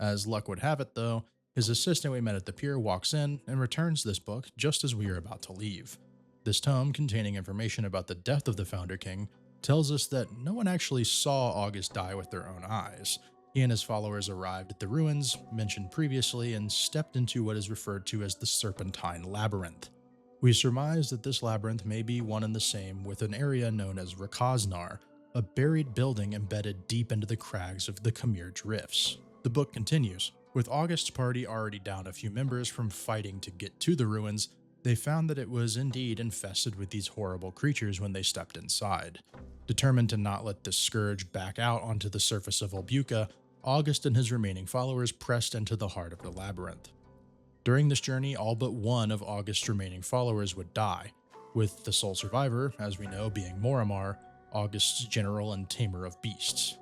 [SPEAKER 1] As luck would have it though, his assistant we met at the pier walks in and returns this book just as we are about to leave. This tome, containing information about the death of the Founder King, tells us that no one actually saw August die with their own eyes. He and his followers arrived at the ruins mentioned previously and stepped into what is referred to as the Serpentine Labyrinth. We surmise that this labyrinth may be one and the same with an area known as Rakaznar, a buried building embedded deep into the crags of the Khmer Drifts. The book continues. With August's party already down a few members from fighting to get to the ruins, they found that it was indeed infested with these horrible creatures when they stepped inside. Determined to not let this scourge back out onto the surface of Ulbuka, August and his remaining followers pressed into the heart of the labyrinth. During this journey, all but one of August's remaining followers would die, with the sole survivor, as we know, being Moramar, August's general and tamer of beasts.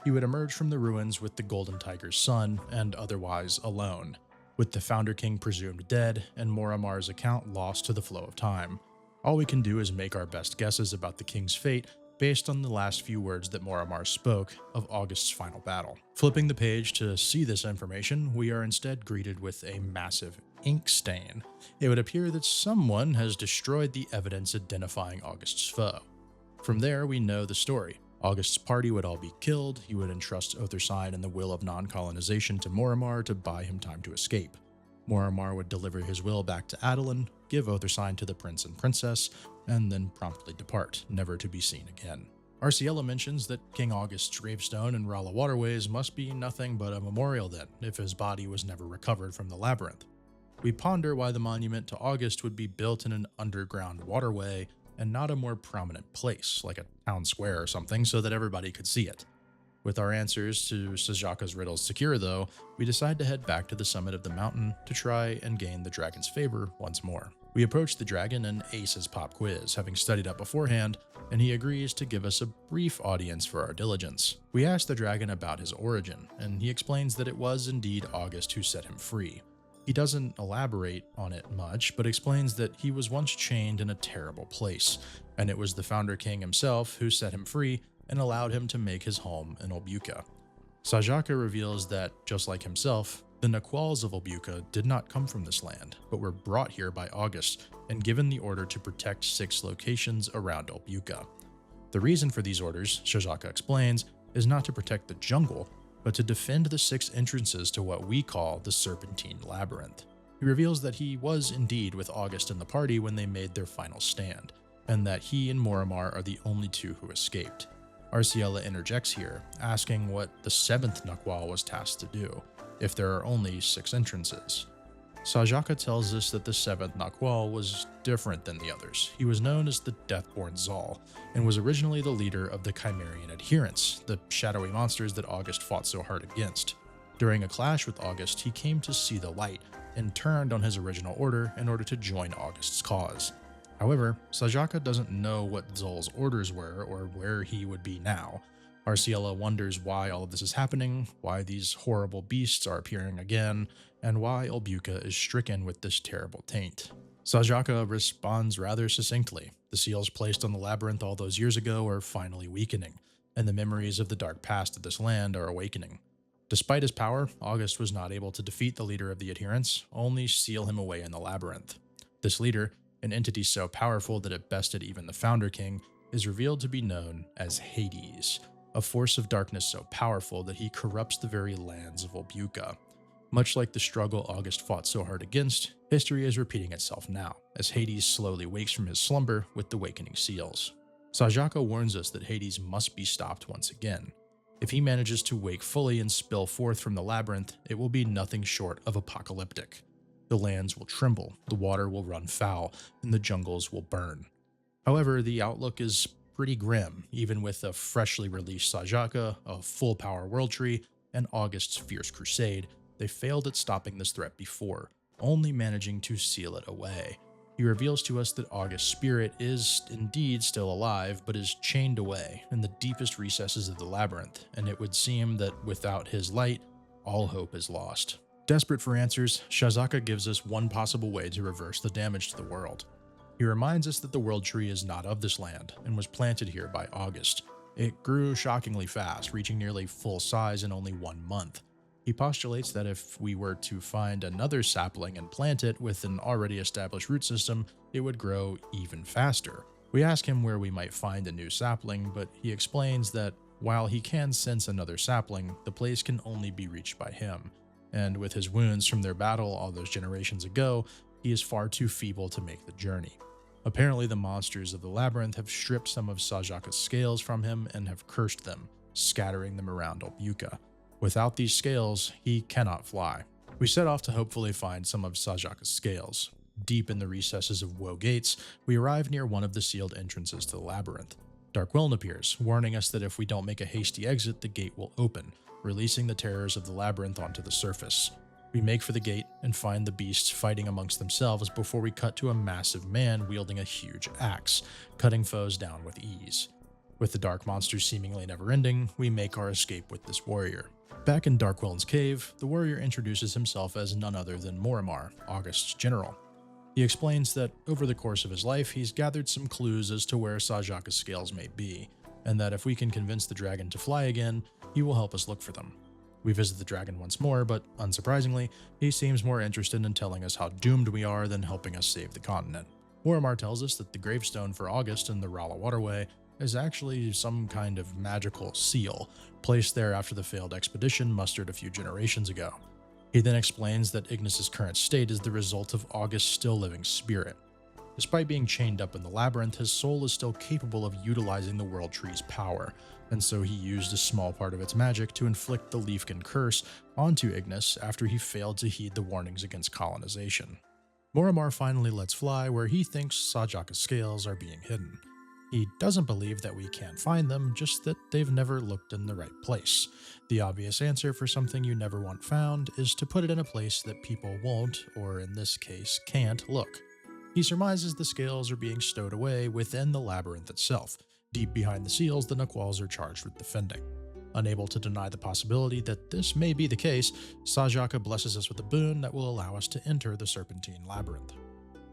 [SPEAKER 1] He would emerge from the ruins with the Golden Tiger's son, and otherwise alone. with the Founder King presumed dead and Moramar's account lost to the flow of time. All we can do is make our best guesses about the king's fate based on the last few words that Moramar spoke of August's final battle. Flipping the page to see this information, we are instead greeted with a massive ink stain. It would appear that someone has destroyed the evidence identifying August's foe. From there, we know the story. August's party would all be killed, he would entrust Otharsyne and the will of non-colonization to Moramar to buy him time to escape. Moramar would deliver his will back to Adoulin, give Otharsyne to the prince and princess, and then promptly depart, never to be seen again. Arciella mentions that King August's gravestone in Rala Waterways must be nothing but a memorial then, if his body was never recovered from the labyrinth. We ponder why the monument to August would be built in an underground waterway and not a more prominent place, like a town square or something, so that everybody could see it. With our answers to Sajaka's riddles secure though, we decide to head back to the summit of the mountain to try and gain the dragon's favor once more. We approach the dragon and ace his pop quiz, having studied up beforehand, and he agrees to give us a brief audience for our diligence. We ask the dragon about his origin, and he explains that it was indeed August who set him free. He doesn't elaborate on it much, but explains that he was once chained in a terrible place, and it was the Founder King himself who set him free and allowed him to make his home in Ulbuka. Sajaka reveals that, just like himself, the Naquals of Ulbuka did not come from this land, but were brought here by August and given the order to protect 6 locations around Ulbuka. The reason for these orders, Sajaka explains, is not to protect the jungle, but to defend the 6 entrances to what we call the Serpentine Labyrinth. He reveals that he was indeed with August and the party when they made their final stand, and that he and Moramar are the only 2 who escaped. Arciella interjects here, asking what the 7th Naqual was tasked to do, if there are only 6 entrances. Sajaka tells us that the 7th Naqual was different than the others. He was known as the Deathborn Zal, and was originally the leader of the Chimerian Adherents, the shadowy monsters that August fought so hard against. During a clash with August, he came to see the light, and turned on his original order in order to join August's cause. However, Sajaka doesn't know what Zol's orders were or where he would be now. Arciella wonders why all of this is happening, why these horrible beasts are appearing again, and why Ulbuka is stricken with this terrible taint. Sajaka responds rather succinctly. The seals placed on the labyrinth all those years ago are finally weakening, and the memories of the dark past of this land are awakening. Despite his power, August was not able to defeat the leader of the adherents, only seal him away in the labyrinth. This leader, an entity so powerful that it bested even the Founder King, is revealed to be known as Hades, a force of darkness so powerful that he corrupts the very lands of Ulbuka. Much like the struggle August fought so hard against, history is repeating itself now, as Hades slowly wakes from his slumber with the wakening seals. Sajaka warns us that Hades must be stopped once again. If he manages to wake fully and spill forth from the labyrinth, it will be nothing short of apocalyptic. The lands will tremble, the water will run foul, and the jungles will burn. However, the outlook is pretty grim, even with a freshly released Sajaka, a full-power World Tree, and August's fierce crusade. They failed at stopping this threat before, only managing to seal it away. He reveals to us that August's spirit is indeed still alive, but is chained away in the deepest recesses of the labyrinth, and it would seem that without his light, all hope is lost. Desperate for answers, Sajaka gives us one possible way to reverse the damage to the world. He reminds us that the World Tree is not of this land, and was planted here by August. It grew shockingly fast, reaching nearly full size in only 1 month. He postulates that if we were to find another sapling and plant it with an already established root system, it would grow even faster. We ask him where we might find a new sapling, but he explains that while he can sense another sapling, the place can only be reached by him, and with his wounds from their battle all those generations ago, he is far too feeble to make the journey. Apparently, the monsters of the labyrinth have stripped some of Sajaka's scales from him and have cursed them, scattering them around Ulbuka. Without these scales, he cannot fly. We set off to hopefully find some of Sajaka's scales. Deep in the recesses of Woe Gates, we arrive near one of the sealed entrances to the labyrinth. Darkwiln appears, warning us that if we don't make a hasty exit, the gate will open, releasing the terrors of the labyrinth onto the surface. We make for the gate and find the beasts fighting amongst themselves before we cut to a massive man wielding a huge axe, cutting foes down with ease. With the dark monsters seemingly never ending, we make our escape with this warrior. Back in Darkweln's cave, the warrior introduces himself as none other than Morimar, August's general. He explains that over the course of his life, he's gathered some clues as to where Sajaka's scales may be, and that if we can convince the dragon to fly again, he will help us look for them. We visit the dragon once more, but unsurprisingly, he seems more interested in telling us how doomed we are than helping us save the continent. Morimar tells us that the gravestone for August in the Rala waterway is actually some kind of magical seal, placed there after the failed expedition mustered a few generations ago. He then explains that Ignis's current state is the result of August's still living spirit. Despite being chained up in the labyrinth, his soul is still capable of utilizing the World Tree's power, and so he used a small part of its magic to inflict the Leafkin curse onto Ignis after he failed to heed the warnings against colonization. Morimar finally lets fly where he thinks Sajaka's scales are being hidden. He doesn't believe that we can't find them, just that they've never looked in the right place. The obvious answer for something you never want found is to put it in a place that people won't, or in this case, can't look. He surmises the scales are being stowed away within the labyrinth itself, deep behind the seals the Naquals are charged with defending. Unable to deny the possibility that this may be the case, Sajaka blesses us with a boon that will allow us to enter the Serpentine Labyrinth.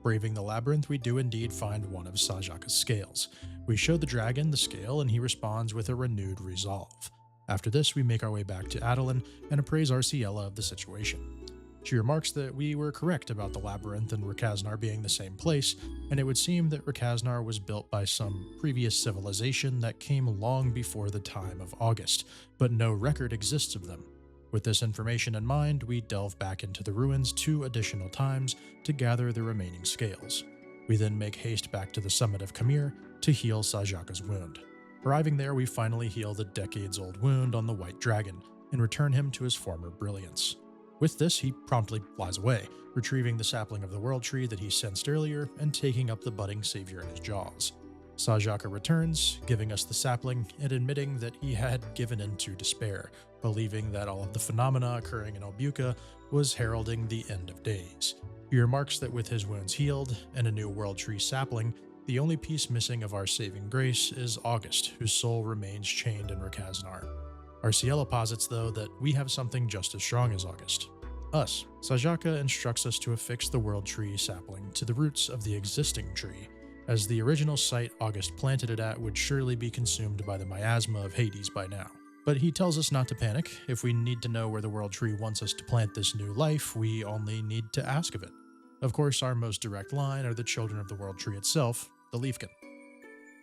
[SPEAKER 1] Braving the labyrinth, we do indeed find one of Sajaka's scales. We show the dragon the scale and he responds with a renewed resolve. After this, we make our way back to Adoulin and appraise Arciella of the situation. She remarks that we were correct about the labyrinth and Rakaznar being the same place, and it would seem that Rakaznar was built by some previous civilization that came long before the time of August, but no record exists of them. With this information in mind, we delve back into the ruins 2 additional times to gather the remaining scales. We then make haste back to the summit of Khmer to heal Sajaka's wound. Arriving there, we finally heal the decades-old wound on the White Dragon and return him to his former brilliance. With this, he promptly flies away, retrieving the sapling of the World Tree that he sensed earlier and taking up the budding savior in his jaws. Sajaka returns, giving us the sapling and admitting that he had given in to despair, believing that all of the phenomena occurring in Ulbuka was heralding the end of days. He remarks that with his wounds healed and a new World Tree sapling, the only piece missing of our saving grace is August, whose soul remains chained in Rakaznar. Arciella posits, though, that we have something just as strong as August. Us. Sajaka instructs us to affix the World Tree sapling to the roots of the existing tree, as the original site August planted it at would surely be consumed by the miasma of Hades by now. But he tells us not to panic. If we need to know where the World Tree wants us to plant this new life, we only need to ask of it. Of course, our most direct line are the children of the World Tree itself, the Leafkin.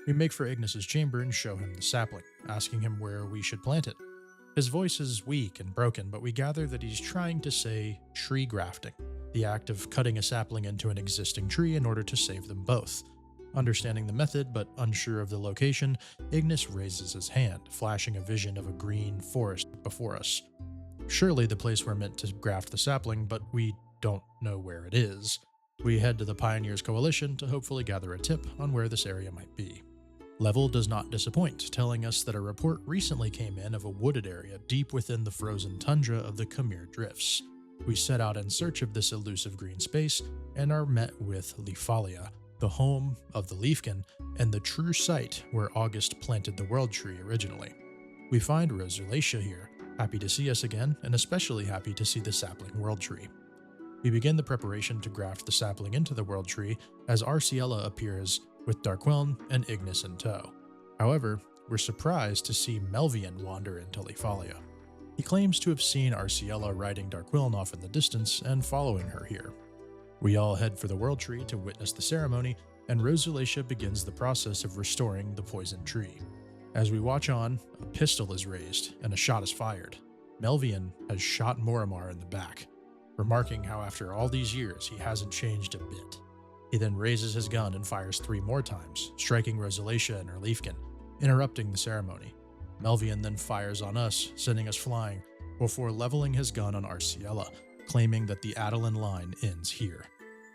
[SPEAKER 1] We make for Ignis's chamber and show him the sapling, asking him where we should plant it. His voice is weak and broken, but we gather that he's trying to say tree grafting, the act of cutting a sapling into an existing tree in order to save them both. Understanding the method, but unsure of the location, Ignis raises his hand, flashing a vision of a green forest before us. Surely the place we're meant to graft the sapling, but we don't know where it is. We head to the Pioneers Coalition to hopefully gather a tip on where this area might be. Level does not disappoint, telling us that a report recently came in of a wooded area deep within the frozen tundra of the Khmer Drifts. We set out in search of this elusive green space and are met with Leafalia, the home of the Leafkin and the true site where August planted the World Tree originally. We find Rosulacia here, happy to see us again, and especially happy to see the sapling World Tree. We begin the preparation to graft the sapling into the World Tree as Arciella appears with Darkweln and Ignis in tow. However, we're surprised to see Melvian wander into Leafalia. He claims to have seen Arciella riding Darkweln off in the distance and following her here. We all head for the World Tree to witness the ceremony, and Rosulacia begins the process of restoring the poisoned tree. As we watch on, a pistol is raised and a shot is fired. Melvian has shot Morimar in the back, remarking how after all these years he hasn't changed a bit. He then raises his gun and fires 3 more times, striking Rosulacia and her Leafkin, interrupting the ceremony. Melvian then fires on us, sending us flying, before leveling his gun on Arciella, claiming that the Adoulin line ends here.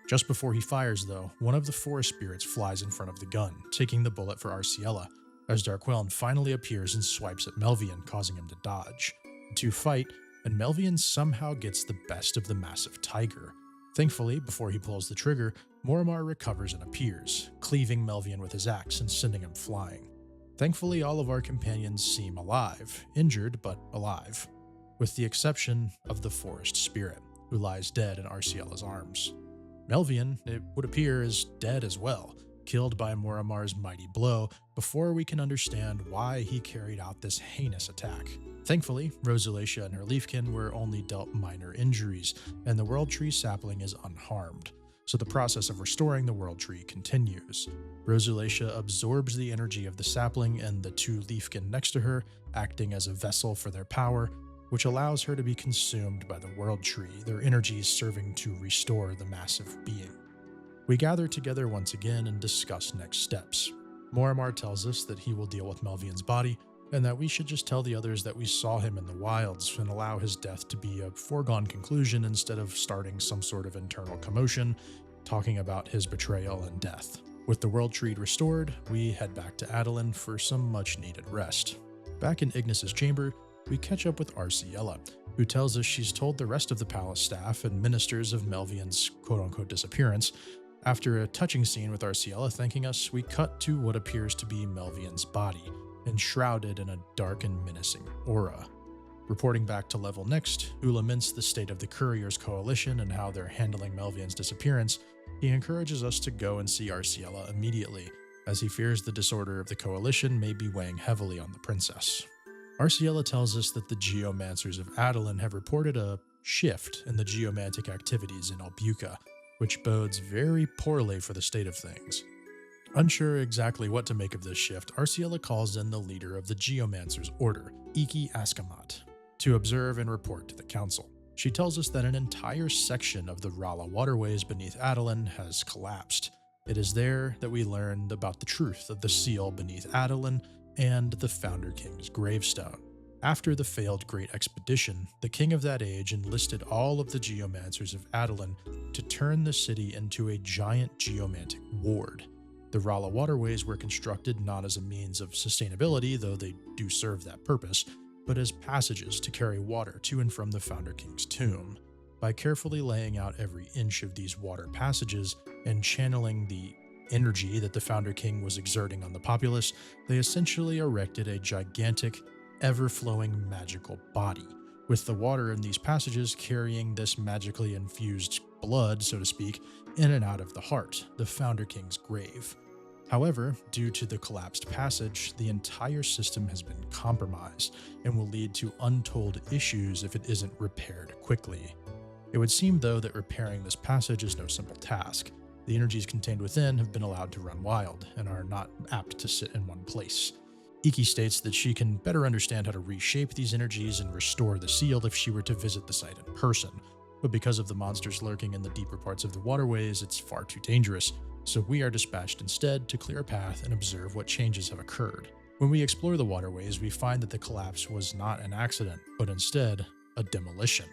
[SPEAKER 1] Just before he fires, though, one of the forest spirits flies in front of the gun, taking the bullet for Arciella, as Darkweln finally appears and swipes at Melvian, causing him to dodge. The 2 fight, and Melvian somehow gets the best of the massive tiger. Thankfully, before he pulls the trigger, Morimar recovers and appears, cleaving Melvian with his axe and sending him flying. Thankfully, all of our companions seem alive, injured but alive. with the exception of the forest spirit, who lies dead in Arciella's arms. Melvian, it would appear, is dead as well, killed by Morimar's mighty blow, before we can understand why he carried out this heinous attack. Thankfully, Rosalacia and her leafkin were only dealt minor injuries, and the World Tree sapling is unharmed, so the process of restoring the World Tree continues. Rosalacia absorbs the energy of the sapling and the two leafkin next to her, acting as a vessel for their power, which allows her to be consumed by the World Tree, their energies serving to restore the massive being. We gather together once again and discuss next steps. Morimar tells us that he will deal with Melvian's body, and that we should just tell the others that we saw him in the wilds and allow his death to be a foregone conclusion instead of starting some sort of internal commotion, talking about his betrayal and death. With the World Tree restored, we head back to Adoulin for some much-needed rest. Back in Ignis's chamber, we catch up with Arciella, who tells us she's told the rest of the palace staff and ministers of Melvian's quote-unquote disappearance. After a touching scene with Arciella thanking us, we cut to what appears to be Melvian's body, enshrouded in a dark and menacing aura. Reporting back to level next, who laments the state of the Courier's coalition and how they're handling Melvian's disappearance, he encourages us to go and see Arciella immediately, as he fears the disorder of the coalition may be weighing heavily on the princess. Arciella tells us that the Geomancers of Adoulin have reported a shift in the geomantic activities in Ulbuka, which bodes very poorly for the state of things. Unsure exactly what to make of this shift, Arciella calls in the leader of the Geomancer's Order, Iki Askamat, to observe and report to the council. She tells us that an entire section of the Rala waterways beneath Adoulin has collapsed. It is there that we learn about the truth of the seal beneath Adoulin and the Founder King's gravestone. After the failed Great Expedition, the king of that age enlisted all of the Geomancers of Adoulin to turn the city into a giant geomantic ward. The Rala waterways were constructed not as a means of sustainability, though they do serve that purpose, but as passages to carry water to and from the Founder King's tomb. By carefully laying out every inch of these water passages and channeling the energy that the Founder King was exerting on the populace, they essentially erected a gigantic, ever-flowing magical body, with the water in these passages carrying this magically infused blood, so to speak, in and out of the heart, the Founder King's grave. However, due to the collapsed passage, the entire system has been compromised and will lead to untold issues if it isn't repaired quickly. It would seem, though, that repairing this passage is no simple task. The energies contained within have been allowed to run wild and are not apt to sit in one place. Iki states that she can better understand how to reshape these energies and restore the seal if she were to visit the site in person, but because of the monsters lurking in the deeper parts of the waterways, it's far too dangerous, so we are dispatched instead to clear a path and observe what changes have occurred. When we explore the waterways, we find that the collapse was not an accident, but instead a demolition.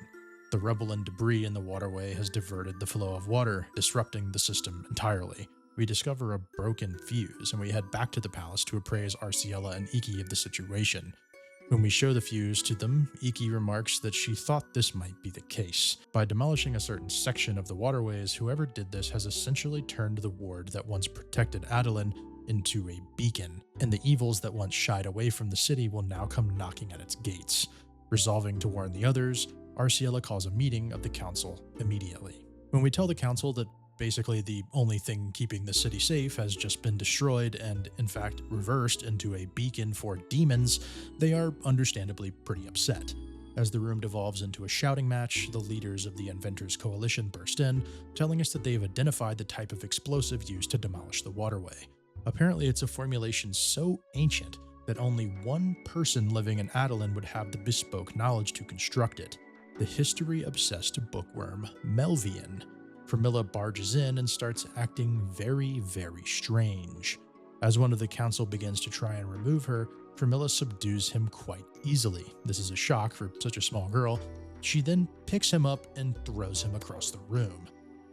[SPEAKER 1] The rubble and debris in the waterway has diverted the flow of water, disrupting the system entirely. We discover a broken fuse, and we head back to the palace to appraise Arciella and Iki of the situation. When we show the fuse to them, Iki remarks that she thought this might be the case. By demolishing a certain section of the waterways, whoever did this has essentially turned the ward that once protected Adoulin into a beacon, and the evils that once shied away from the city will now come knocking at its gates. Resolving to warn the others, Arciella calls a meeting of the council immediately. When we tell the council that basically the only thing keeping the city safe has just been destroyed and, in fact, reversed into a beacon for demons, they are understandably pretty upset. As the room devolves into a shouting match, the leaders of the Inventors Coalition burst in, telling us that they've identified the type of explosive used to demolish the waterway. Apparently, it's a formulation so ancient that only one person living in Adoulin would have the bespoke knowledge to construct it: the history-obsessed bookworm Melvian. Framilla barges in and starts acting very, very strange. As one of the council begins to try and remove her, Framilla subdues him quite easily. This is a shock for such a small girl. She then picks him up and throws him across the room.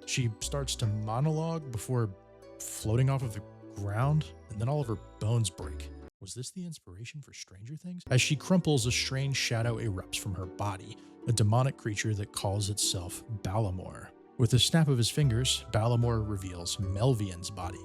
[SPEAKER 1] She starts to monologue before floating off of the ground, and then all of her bones break. Was this the inspiration for Stranger Things? As she crumples, a strange shadow erupts from her body, a demonic creature that calls itself Balamor. With a snap of his fingers, Balamor reveals Melvian's body,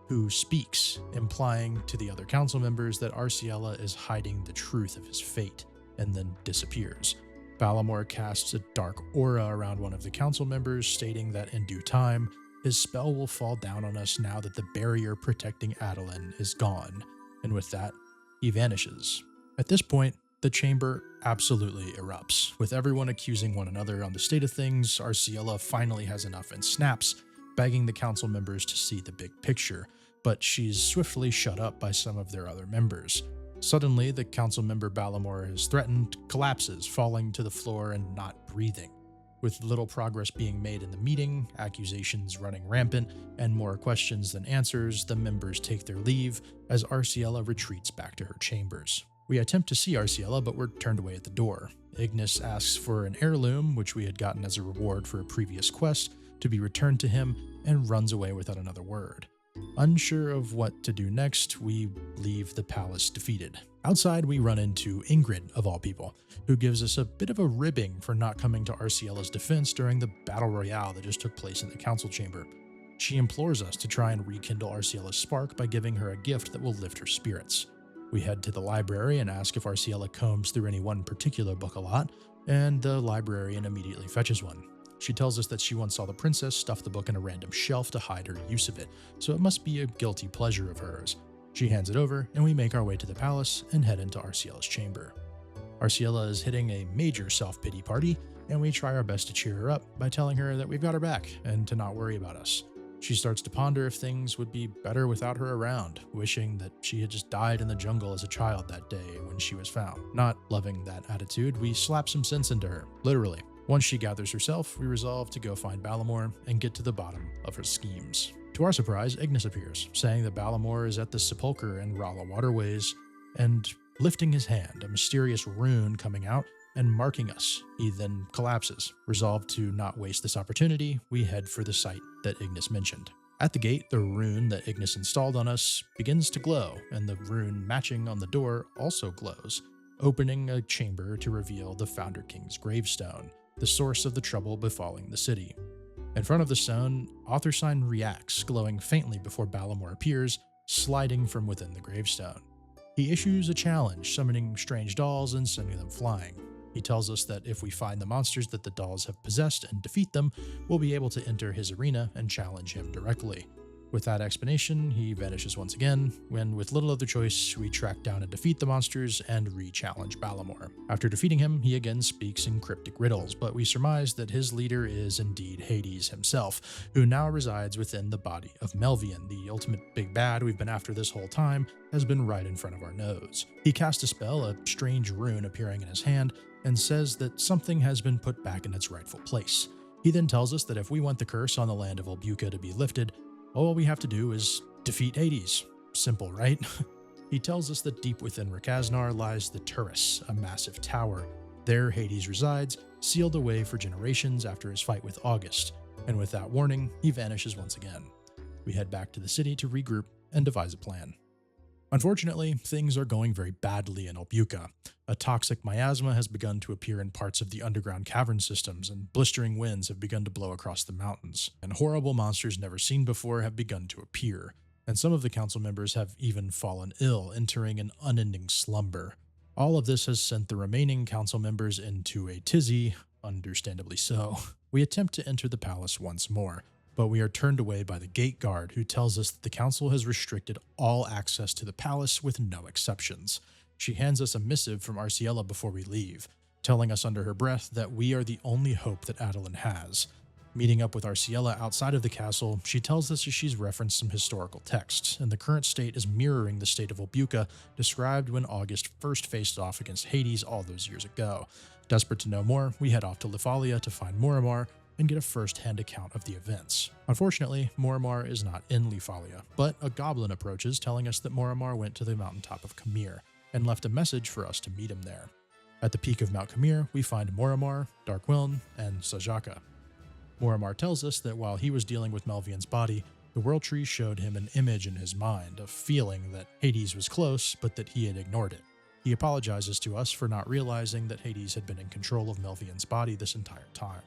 [SPEAKER 1] who speaks, implying to the other council members that Arciella is hiding the truth of his fate, and then disappears. Balamor casts a dark aura around one of the council members, stating that in due time, his spell will fall down on us now that the barrier protecting Adoulin is gone, and with that, he vanishes. At this point, the chamber absolutely erupts. With everyone accusing one another on the state of things, Arciela finally has enough and snaps, begging the council members to see the big picture, but she's swiftly shut up by some of their other members. Suddenly, the council member Balamor is threatened, collapses, falling to the floor and not breathing. With little progress being made in the meeting, accusations running rampant, and more questions than answers, the members take their leave as Arciela retreats back to her chambers. We attempt to see Arciela, but we're turned away at the door. Ignis asks for an heirloom, which we had gotten as a reward for a previous quest, to be returned to him, and runs away without another word. Unsure of what to do next, we leave the palace defeated. Outside, we run into Ingrid, of all people, who gives us a bit of a ribbing for not coming to Arciela's defense during the battle royale that just took place in the council chamber. She implores us to try and rekindle Arciela's spark by giving her a gift that will lift her spirits. We head to the library and ask if Arciela combs through any one particular book a lot, and the librarian immediately fetches one. She tells us that she once saw the princess stuff the book in a random shelf to hide her use of it, so it must be a guilty pleasure of hers. She hands it over, and we make our way to the palace and head into Arciela's chamber. Arciela is hitting a major self-pity party, and we try our best to cheer her up by telling her that we've got her back and to not worry about us. She starts to ponder if things would be better without her around, wishing that she had just died in the jungle as a child that day when she was found. Not loving that attitude, we slap some sense into her, literally. Once she gathers herself, we resolve to go find Balamor and get to the bottom of her schemes. To our surprise, Ignis appears, saying that Balamor is at the Sepulchre and Rala waterways, and lifting his hand, a mysterious rune coming out and marking us. He then collapses. Resolved to not waste this opportunity, we head for the site that Ignis mentioned. At the gate, the rune that Ignis installed on us begins to glow, and the rune matching on the door also glows, opening a chamber to reveal the Founder King's gravestone, the source of the trouble befalling the city. In front of the stone, Otharsyne reacts, glowing faintly before Balamor appears, sliding from within the gravestone. He issues a challenge, summoning strange dolls and sending them flying. He tells us that if we find the monsters that the dolls have possessed and defeat them, we'll be able to enter his arena and challenge him directly. With that explanation, he vanishes once again, when with little other choice, we track down and defeat the monsters and re-challenge Balamor. After defeating him, he again speaks in cryptic riddles, but we surmise that his leader is indeed Hades himself, who now resides within the body of Melvian. The ultimate big bad we've been after this whole time has been right in front of our nose. He casts a spell, a strange rune appearing in his hand, and says that something has been put back in its rightful place. He then tells us that if we want the curse on the land of Ulbuka to be lifted, all we have to do is defeat Hades. Simple, right? He tells us that deep within Rakaznar lies the Turris, a massive tower. There Hades resides, sealed away for generations after his fight with August, and with that warning, he vanishes once again. We head back to the city to regroup and devise a plan. Unfortunately, things are going very badly in Ulbuka. A toxic miasma has begun to appear in parts of the underground cavern systems, and blistering winds have begun to blow across the mountains, and horrible monsters never seen before have begun to appear, and some of the council members have even fallen ill, entering an unending slumber. All of this has sent the remaining council members into a tizzy, understandably so. We attempt to enter the palace once more, but we are turned away by the gate guard, who tells us that the council has restricted all access to the palace with no exceptions. She hands us a missive from Arciela before we leave, telling us under her breath that we are the only hope that Adoulin has. Meeting up with Arciela outside of the castle, she tells us that she's referenced some historical texts, and the current state is mirroring the state of Ulbuka described when August first faced off against Hades all those years ago. Desperate to know more, we head off to Lithalia to find Moramar and get a first-hand account of the events. Unfortunately, Moramar is not in Lithalia, but a goblin approaches telling us that Moramar went to the mountaintop of Khmer and left a message for us to meet him there. At the peak of Mount Khmer, we find Moramar, Darkwiln, and Sajaka. Moramar tells us that while he was dealing with Melvian's body, the World Tree showed him an image in his mind, a feeling that Hades was close, but that he had ignored it. He apologizes to us for not realizing that Hades had been in control of Melvian's body this entire time.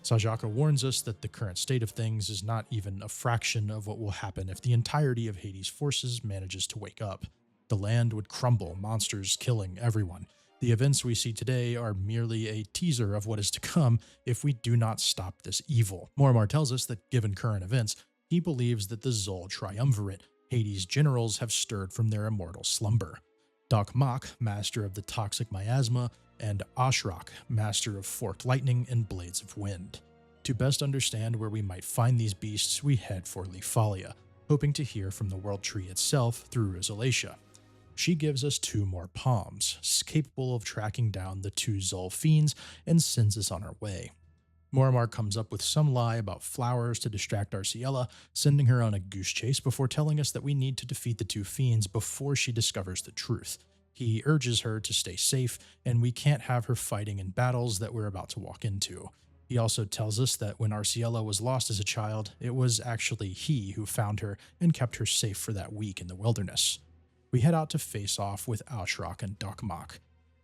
[SPEAKER 1] Sajaka warns us that the current state of things is not even a fraction of what will happen if the entirety of Hades' forces manages to wake up. The land would crumble, monsters killing everyone, The events we see today are merely a teaser of what is to come if we do not stop this evil. Mormar tells us that given current events, he believes that the Zol Triumvirate, Hades' generals, have stirred from their immortal slumber. Mach, master of the toxic miasma, and Ashrak, master of forked lightning and blades of wind. To best understand where we might find these beasts, we head for Lefalia, hoping to hear from the World Tree itself through Rizalacia. She gives us 2 more palms, capable of tracking down the 2 Zol fiends, and sends us on our way. Moramar comes up with some lie about flowers to distract Arciella, sending her on a goose chase before telling us that we need to defeat the 2 fiends before she discovers the truth. He urges her to stay safe, and we can't have her fighting in battles that we're about to walk into. He also tells us that when Arciella was lost as a child, it was actually he who found her and kept her safe for that week in the wilderness. We head out to face off with Ashrak and Mach.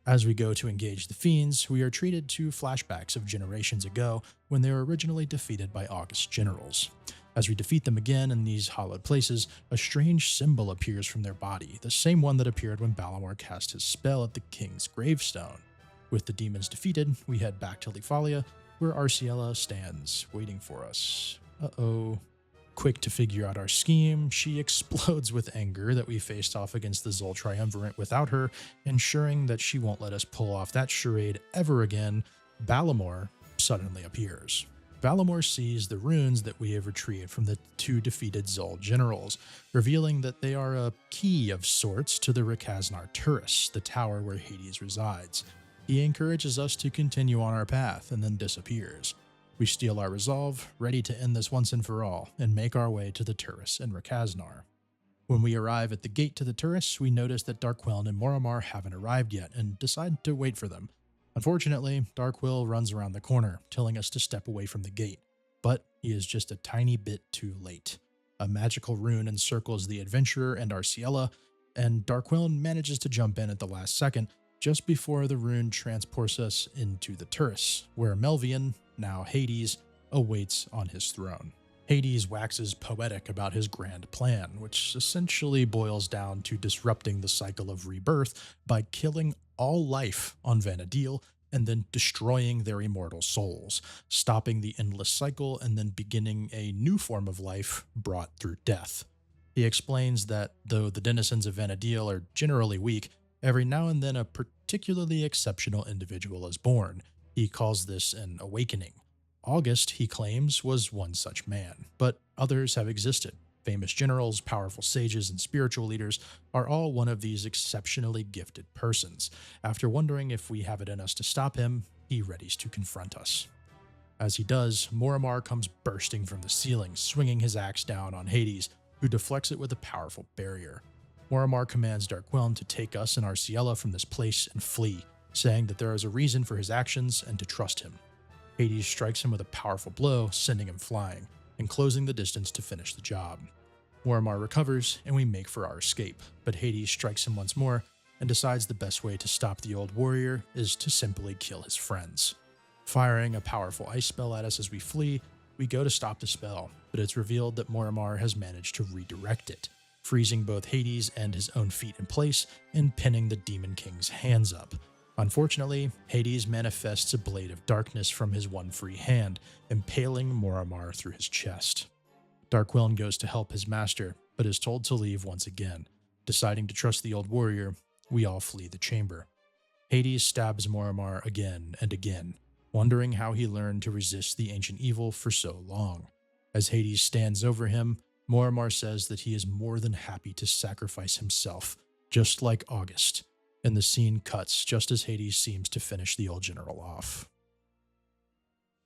[SPEAKER 1] As we go to engage the fiends, we are treated to flashbacks of generations ago when they were originally defeated by August's generals. As we defeat them again in these hallowed places, a strange symbol appears from their body, the same one that appeared when Balamor cast his spell at the king's gravestone. With the demons defeated, we head back to Lefalia, where Arciella stands, waiting for us. Uh-oh. Quick to figure out our scheme, she explodes with anger that we faced off against the Zol Triumvirate without her, ensuring that she won't let us pull off that charade ever again. Balamor suddenly appears. Balamor sees the runes that we have retrieved from the 2 defeated Zol generals, revealing that they are a key of sorts to the Rakaznar Turris, the tower where Hades resides. He encourages us to continue on our path and then disappears. We steal our resolve, ready to end this once and for all, and make our way to the Turris in Rakaznar. When we arrive at the gate to the Turris, we notice that Darkquiln and Moramar haven't arrived yet and decide to wait for them. Unfortunately, Darkquill runs around the corner, telling us to step away from the gate, but he is just a tiny bit too late. A magical rune encircles the adventurer and Arciella, and Darkquiln manages to jump in at the last second, just before the rune transports us into the Turris, where Melvian, now Hades, awaits on his throne. Hades waxes poetic about his grand plan, which essentially boils down to disrupting the cycle of rebirth by killing all life on Vana'diel and then destroying their immortal souls, stopping the endless cycle and then beginning a new form of life brought through death. He explains that though the denizens of Vana'diel are generally weak, every now and then a particularly exceptional individual is born. He calls this an awakening. August, he claims, was one such man, but others have existed. Famous generals, powerful sages, and spiritual leaders are all one of these exceptionally gifted persons. After wondering if we have it in us to stop him, he readies to confront us. As he does, Moramar comes bursting from the ceiling, swinging his axe down on Hades, who deflects it with a powerful barrier. Moramar commands Darkquiln to take us and Arciella from this place and flee, saying that there is a reason for his actions and to trust him. Hades strikes him with a powerful blow, sending him flying, and closing the distance to finish the job. Moramar recovers, and we make for our escape, but Hades strikes him once more and decides the best way to stop the old warrior is to simply kill his friends. Firing a powerful ice spell at us as we flee, we go to stop the spell, but it's revealed that Moramar has managed to redirect it, freezing both Hades and his own feet in place and pinning the Demon King's hands up. Unfortunately, Hades manifests a blade of darkness from his one free hand, impaling Moramar through his chest. Darkquiln goes to help his master, but is told to leave once again. Deciding to trust the old warrior, we all flee the chamber. Hades stabs Moramar again and again, wondering how he learned to resist the ancient evil for so long. As Hades stands over him, Moramar says that he is more than happy to sacrifice himself, just like August. And the scene cuts just as Hades seems to finish the old general off.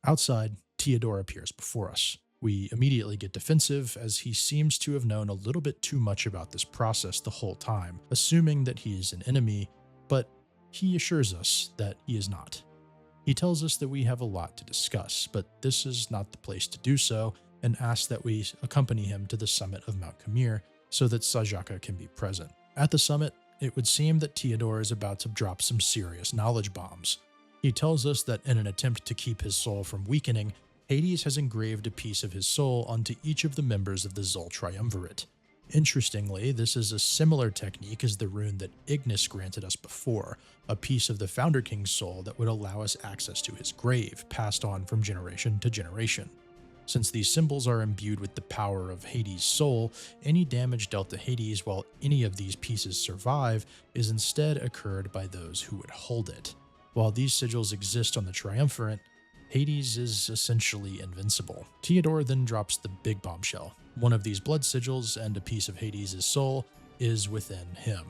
[SPEAKER 1] Outside, Theodore appears before us. We immediately get defensive as he seems to have known a little bit too much about this process the whole time, assuming that he is an enemy, but he assures us that he is not. He tells us that we have a lot to discuss, but this is not the place to do so, and asks that we accompany him to the summit of Mount Khmer so that Sajaka can be present. At the summit, it would seem that Theodore is about to drop some serious knowledge bombs. He tells us that in an attempt to keep his soul from weakening, Hades has engraved a piece of his soul onto each of the members of the Zol Triumvirate. Interestingly, this is a similar technique as the rune that Ignis granted us before, a piece of the Founder King's soul that would allow us access to his grave, passed on from generation to generation. Since these symbols are imbued with the power of Hades' soul, any damage dealt to Hades while any of these pieces survive is instead occurred by those who would hold it. While these sigils exist on the Triumvirate, Hades is essentially invincible. Theodore then drops the big bombshell. One of these blood sigils and a piece of Hades' soul is within him.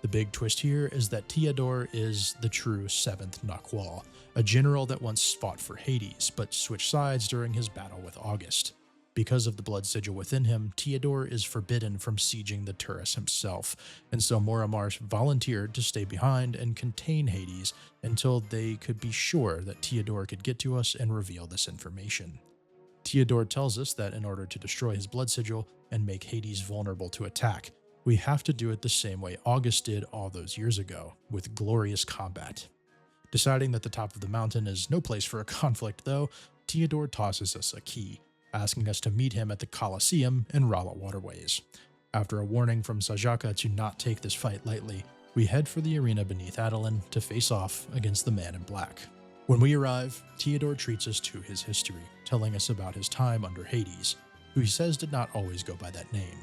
[SPEAKER 1] The big twist here is that Theodore is the true 7th Naqual, a general that once fought for Hades, but switched sides during his battle with August. Because of the blood sigil within him, Theodore is forbidden from sieging the Turris himself, and so Moramar volunteered to stay behind and contain Hades until they could be sure that Theodore could get to us and reveal this information. Theodore tells us that in order to destroy his blood sigil and make Hades vulnerable to attack, we have to do it the same way August did all those years ago, with glorious combat. Deciding that the top of the mountain is no place for a conflict though, Theodore tosses us a key, asking us to meet him at the Colosseum in Rala Waterways. After a warning from Sajaka to not take this fight lightly, we head for the arena beneath Adoulin to face off against the Man in Black. When we arrive, Theodore treats us to his history, telling us about his time under Hades, who he says did not always go by that name.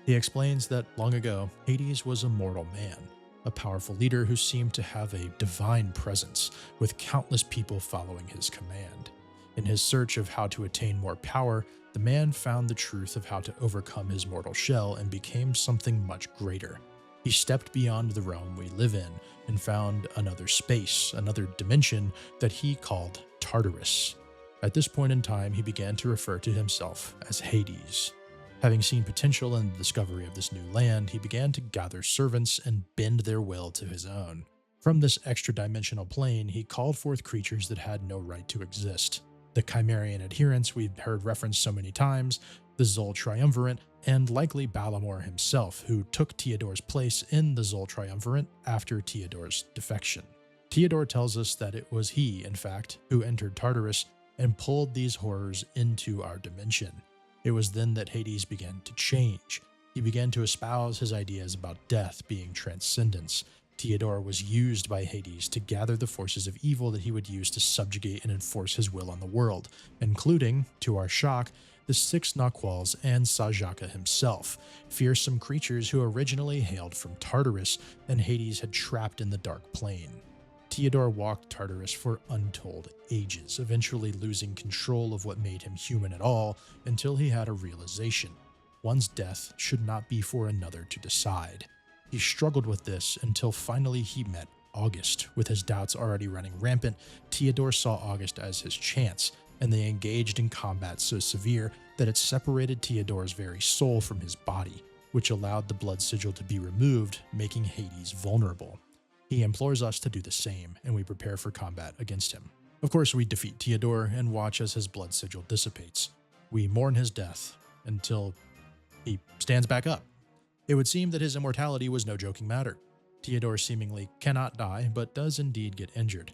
[SPEAKER 1] He explains that long ago, Hades was a mortal man, a powerful leader who seemed to have a divine presence, with countless people following his command. In his search of how to attain more power, the man found the truth of how to overcome his mortal shell and became something much greater. He stepped beyond the realm we live in and found another space, another dimension that he called Tartarus. At this point in time, he began to refer to himself as Hades. Having seen potential in the discovery of this new land, he began to gather servants and bend their will to his own. From this extra-dimensional plane, he called forth creatures that had no right to exist. The Chimerian adherents we've heard referenced so many times, the Zol Triumvirate, and likely Balamor himself, who took Theodore's place in the Zol Triumvirate after Theodore's defection. Theodore tells us that it was he, in fact, who entered Tartarus and pulled these horrors into our dimension. It was then that Hades began to change. He began to espouse his ideas about death being transcendence. Theodore was used by Hades to gather the forces of evil that he would use to subjugate and enforce his will on the world, including, to our shock, the 6 Naquals and Sajaka himself, fearsome creatures who originally hailed from Tartarus and Hades had trapped in the Dark Plane. Theodore walked Tartarus for untold ages, eventually losing control of what made him human at all until he had a realization. One's death should not be for another to decide. He struggled with this until finally he met August. With his doubts already running rampant, Theodore saw August as his chance, and they engaged in combat so severe that it separated Theodore's very soul from his body, which allowed the blood sigil to be removed, making Hades vulnerable. He implores us to do the same, and we prepare for combat against him. Of course, we defeat Theodore and watch as his blood sigil dissipates. We mourn his death until he stands back up. It would seem that his immortality was no joking matter. Theodore seemingly cannot die, but does indeed get injured.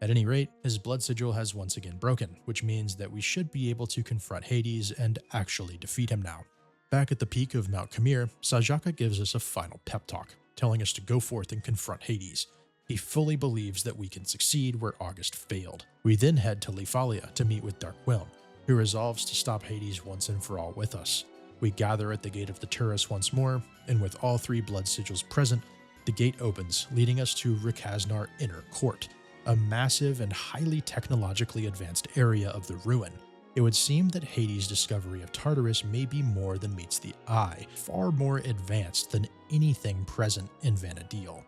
[SPEAKER 1] At any rate, his blood sigil has once again broken, which means that we should be able to confront Hades and actually defeat him now. Back at the peak of Mount Khmer, Sajaka gives us a final pep talk, telling us to go forth and confront Hades. He fully believes that we can succeed where August failed. We then head to Lefalia to meet with Darkwhelm, who resolves to stop Hades once and for all with us. We gather at the gate of the Turris once more, and with all 3 blood sigils present, the gate opens, leading us to Rakaznar Inner Court, a massive and highly technologically advanced area of the ruin. It would seem that Hades' discovery of Tartarus may be more than meets the eye, far more advanced than anything present in Vana'diel.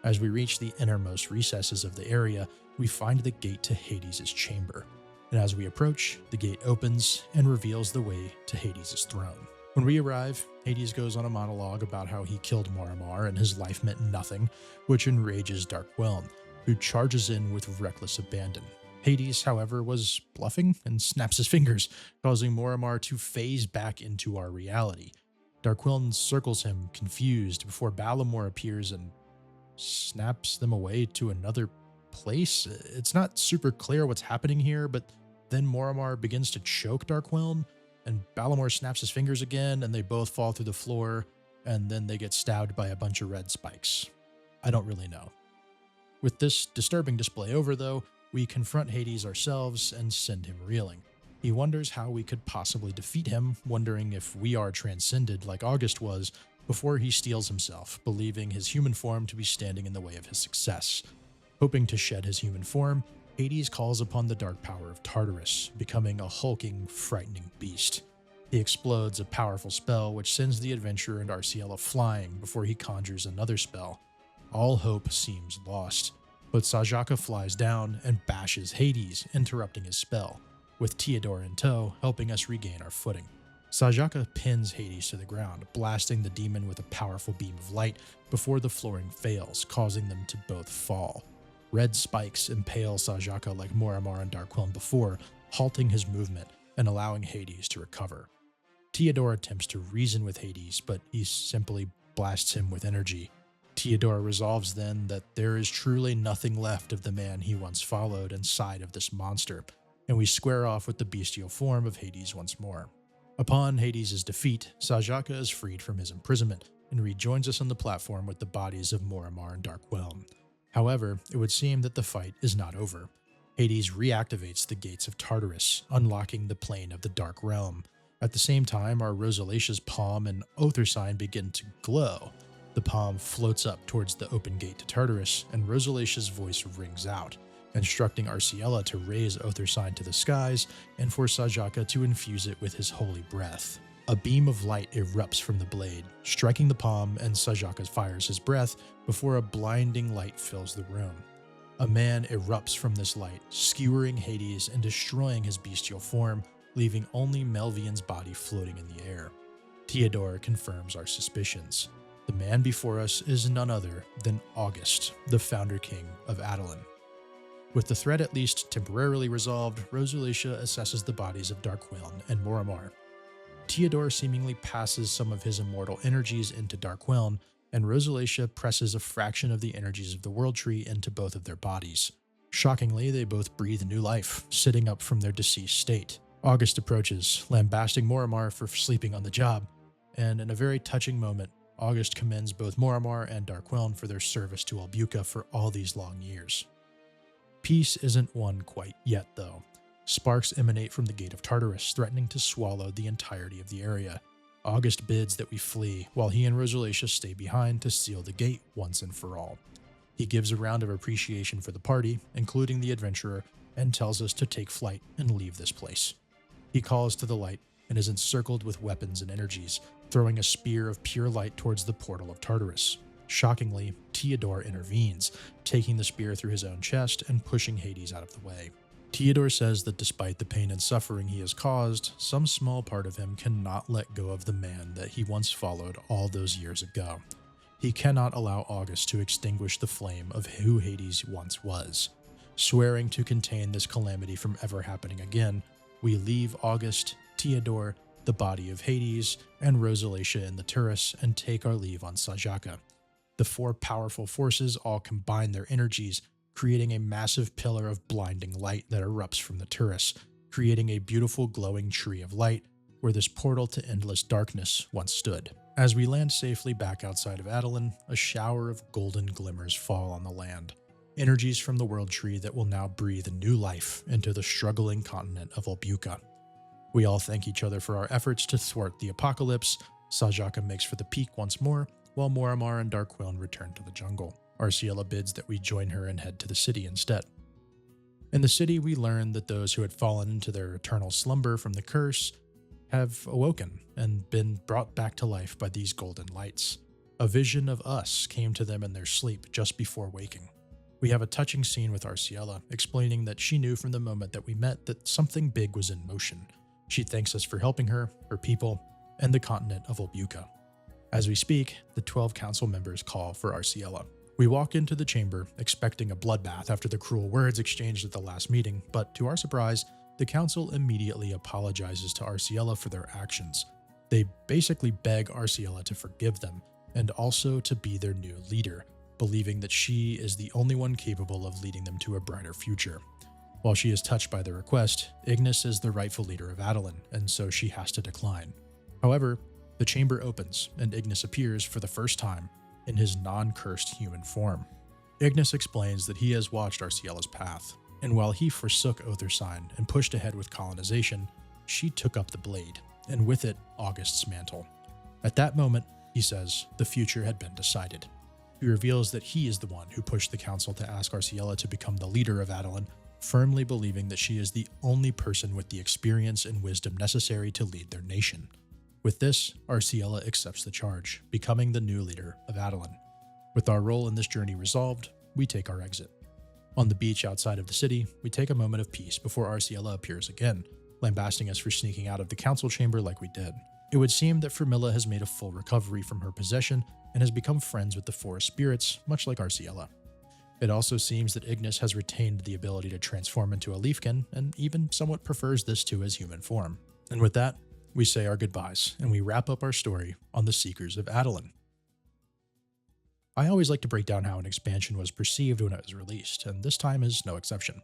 [SPEAKER 1] As we reach the innermost recesses of the area, we find the gate to Hades' chamber, and as we approach, the gate opens and reveals the way to Hades' throne. When we arrive, Hades goes on a monologue about how he killed Moramar and his life meant nothing, which enrages Darkwhelm, who charges in with reckless abandon. Hades, however, was bluffing and snaps his fingers, causing Moramar to phase back into our reality. Darkwhelm circles him, confused, before Balamor appears and snaps them away to another place. It's not super clear what's happening here, but then Moramar begins to choke Darkwhelm, and Balamor snaps his fingers again, and they both fall through the floor, and then they get stabbed by a bunch of red spikes. I don't really know. With this disturbing display over, though, we confront Hades ourselves and send him reeling. He wonders how we could possibly defeat him, wondering if we are transcended like August was, before he steels himself, believing his human form to be standing in the way of his success. Hoping to shed his human form, Hades calls upon the dark power of Tartarus, becoming a hulking, frightening beast. He explodes a powerful spell which sends the adventurer and Arciella flying before he conjures another spell. All hope seems lost, but Sajaka flies down and bashes Hades, interrupting his spell, with Theodore in tow helping us regain our footing. Sajaka pins Hades to the ground, blasting the demon with a powerful beam of light before the flooring fails, causing them to both fall. Red spikes impale Sajaka like Moramar and Darqueln before, halting his movement and allowing Hades to recover. Theodore attempts to reason with Hades, but he simply blasts him with energy. Theodore resolves then that there is truly nothing left of the man he once followed inside of this monster, and we square off with the bestial form of Hades once more. Upon Hades' defeat, Sajaka is freed from his imprisonment and rejoins us on the platform with the bodies of Moramar and Darqueln. However, it would seem that the fight is not over. Hades reactivates the gates of Tartarus, unlocking the plane of the Dark Realm. At the same time, our Rosalicia's palm and Otharsyne begin to glow. The palm floats up towards the open gate to Tartarus, and Rosalicia's voice rings out, instructing Arciella to raise Otharsyne to the skies and for Sajaka to infuse it with his holy breath. A beam of light erupts from the blade, striking the palm, and Sajaka fires his breath before a blinding light fills the room. A man erupts from this light, skewering Hades and destroying his bestial form, leaving only Melvian's body floating in the air. Theodore confirms our suspicions. The man before us is none other than August, the founder king of Adoulin. With the threat at least temporarily resolved, Rosalicia assesses the bodies of Darqueln and Moramar. Theodore seemingly passes some of his immortal energies into Darqueln, and Rosalicia presses a fraction of the energies of the World Tree into both of their bodies. Shockingly, they both breathe new life, sitting up from their deceased state. August approaches, lambasting Moramar for sleeping on the job, and in a very touching moment, August commends both Moramar and Darqueln for their service to Ulbuka for all these long years. Peace isn't won quite yet, though. Sparks emanate from the Gate of Tartarus, threatening to swallow the entirety of the area. August bids that we flee, while he and Rosalicia stay behind to seal the gate once and for all. He gives a round of appreciation for the party, including the adventurer, and tells us to take flight and leave this place. He calls to the light and is encircled with weapons and energies, throwing a spear of pure light towards the portal of Tartarus. Shockingly, Theodore intervenes, taking the spear through his own chest and pushing Hades out of the way. Theodore says that despite the pain and suffering he has caused, some small part of him cannot let go of the man that he once followed all those years ago. He cannot allow August to extinguish the flame of who Hades once was. Swearing to contain this calamity from ever happening again, we leave August, Theodore, the body of Hades, and Rosalicia in the Turris and take our leave on Sajaka. The four powerful forces all combine their energies, creating a massive pillar of blinding light that erupts from the Turris, creating a beautiful glowing tree of light where this portal to endless darkness once stood. As we land safely back outside of Adoulin, a shower of golden glimmers fall on the land, energies from the World Tree that will now breathe new life into the struggling continent of Ulbuka. We all thank each other for our efforts to thwart the apocalypse. Sajaka makes for the peak once more, while Moramar and Darqueln return to the jungle. Arciella bids that we join her and head to the city instead. In the city, we learn that those who had fallen into their eternal slumber from the curse have awoken and been brought back to life by these golden lights. A vision of us came to them in their sleep just before waking. We have a touching scene with Arciella, explaining that she knew from the moment that we met that something big was in motion. She thanks us for helping her, her people, and the continent of Ulbuka. As we speak, the 12 council members call for Arciella. We walk into the chamber, expecting a bloodbath after the cruel words exchanged at the last meeting, but to our surprise, the council immediately apologizes to Arciella for their actions. They basically beg Arciella to forgive them, and also to be their new leader, believing that she is the only one capable of leading them to a brighter future. While she is touched by the request, Ignis is the rightful leader of Adoulin, and so she has to decline. However, the chamber opens, and Ignis appears for the first time in his non-cursed human form. Ignis explains that he has watched Arciella's path, and while he forsook Otharsyne and pushed ahead with colonization, she took up the blade, and with it, August's mantle. At that moment, he says, the future had been decided. He reveals that he is the one who pushed the council to ask Arciella to become the leader of Adoulin, firmly believing that she is the only person with the experience and wisdom necessary to lead their nation. With this, Arciella accepts the charge, becoming the new leader of Adoulin. With our role in this journey resolved, we take our exit. On the beach outside of the city, we take a moment of peace before Arciella appears again, lambasting us for sneaking out of the council chamber like we did. It would seem that Firmilla has made a full recovery from her possession and has become friends with the forest spirits, much like Arciella. It also seems that Ignis has retained the ability to transform into a leafkin and even somewhat prefers this to his human form. And with that, we say our goodbyes and we wrap up our story on the Seekers of Adoulin. I always like to break down how an expansion was perceived when it was released, and this time is no exception.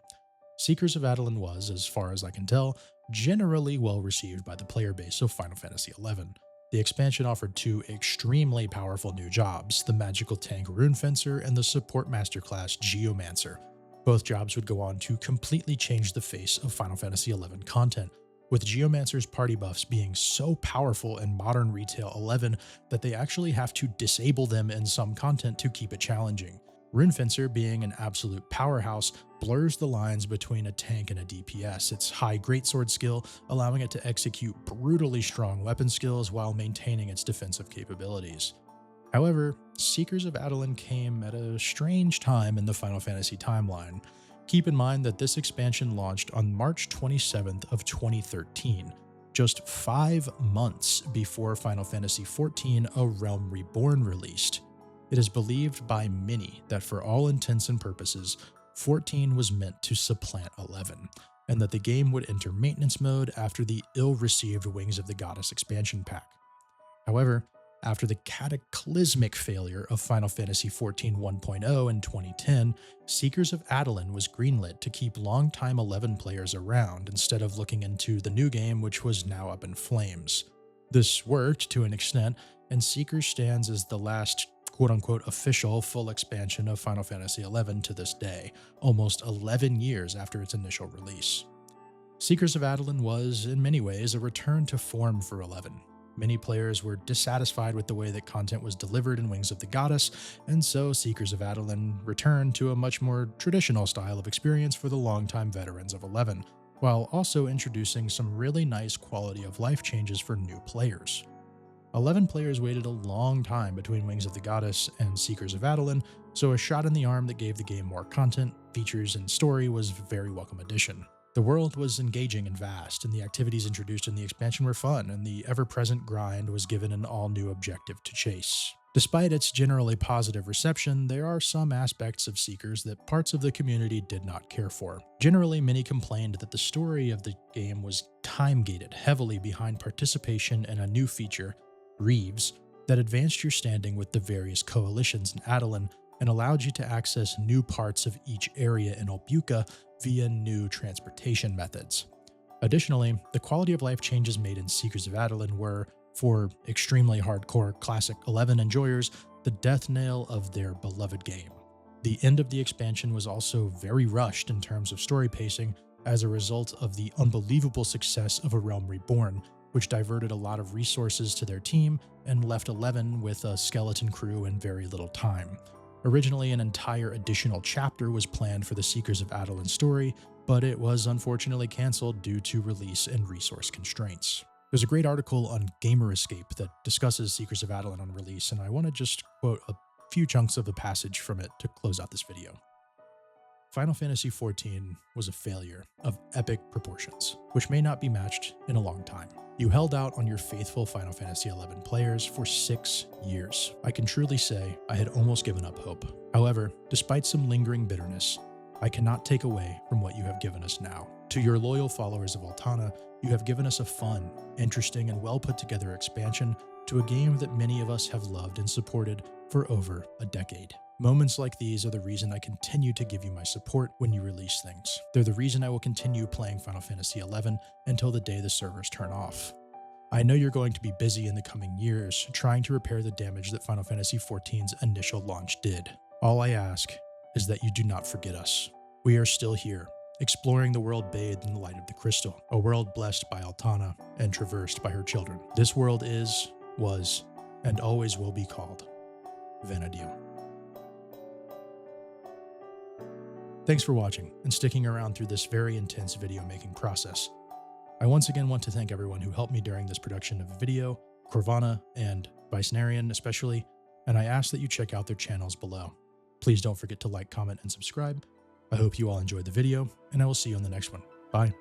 [SPEAKER 1] Seekers of Adoulin was, as far as I can tell, generally well received by the player base of Final Fantasy XI. The expansion offered two extremely powerful new jobs, the magical tank Rune Fencer and the support master class Geomancer. Both jobs would go on to completely change the face of Final Fantasy XI content, with Geomancer's party buffs being so powerful in modern Retail 11 that they actually have to disable them in some content to keep it challenging. Rune Fencer, being an absolute powerhouse, blurs the lines between a tank and a DPS, its high greatsword skill allowing it to execute brutally strong weapon skills while maintaining its defensive capabilities. However, Seekers of Adoulin came at a strange time in the Final Fantasy timeline. Keep in mind that this expansion launched on March 27th of 2013, just 5 months before Final Fantasy XIV: A Realm Reborn released. It is believed by many that for all intents and purposes, 14 was meant to supplant 11, and that the game would enter maintenance mode after the ill-received Wings of the Goddess expansion pack. However, after the cataclysmic failure of Final Fantasy XIV 1.0 in 2010, Seekers of Adoulin was greenlit to keep longtime 11 players around instead of looking into the new game, which was now up in flames. This worked to an extent, and Seekers stands as the last quote-unquote official full expansion of Final Fantasy XI to this day, almost 11 years after its initial release. Seekers of Adoulin was, in many ways, a return to form for 11. Many players were dissatisfied with the way that content was delivered in Wings of the Goddess, and so Seekers of Adoulin returned to a much more traditional style of experience for the longtime veterans of 11, while also introducing some really nice quality of life changes for new players. 11 players waited a long time between Wings of the Goddess and Seekers of Adoulin, so a shot in the arm that gave the game more content, features, and story was a very welcome addition. The world was engaging and vast, and the activities introduced in the expansion were fun, and the ever-present grind was given an all-new objective to chase. Despite its generally positive reception, there are some aspects of Seekers that parts of the community did not care for. Generally, many complained that the story of the game was time-gated heavily behind participation in a new feature, Reeves, that advanced your standing with the various coalitions in Adoulin and allowed you to access new parts of each area in Ulbuka via new transportation methods. Additionally, the quality of life changes made in Seekers of Adoulin were, for extremely hardcore Classic 11 enjoyers, the death knell of their beloved game. The end of the expansion was also very rushed in terms of story pacing as a result of the unbelievable success of A Realm Reborn, which diverted a lot of resources to their team and left 11 with a skeleton crew and very little time. Originally, an entire additional chapter was planned for the Seekers of Adoulin story, but it was unfortunately cancelled due to release and resource constraints. There's a great article on Gamer Escape that discusses Seekers of Adoulin on release, and I want to just quote a few chunks of a passage from it to close out this video. Final Fantasy XIV was a failure of epic proportions, which may not be matched in a long time. You held out on your faithful Final Fantasy XI players for 6 years. I can truly say I had almost given up hope. However, despite some lingering bitterness, I cannot take away from what you have given us now. To your loyal followers of Altana, you have given us a fun, interesting, and well put together expansion to a game that many of us have loved and supported for over a decade. Moments like these are the reason I continue to give you my support when you release things. They're the reason I will continue playing Final Fantasy XI until the day the servers turn off. I know you're going to be busy in the coming years trying to repair the damage that Final Fantasy XIV's initial launch did. All I ask is that you do not forget us. We are still here, exploring the world bathed in the light of the crystal, a world blessed by Altana and traversed by her children. This world is, was, and always will be called Vana'diel. Thanks for watching and sticking around through this very intense video making process. I once again want to thank everyone who helped me during this production of the video, Corvana and Vicenarian especially, and I ask that you check out their channels below. Please don't forget to like, comment, and subscribe. I hope you all enjoyed the video, and I will see you on the next one. Bye.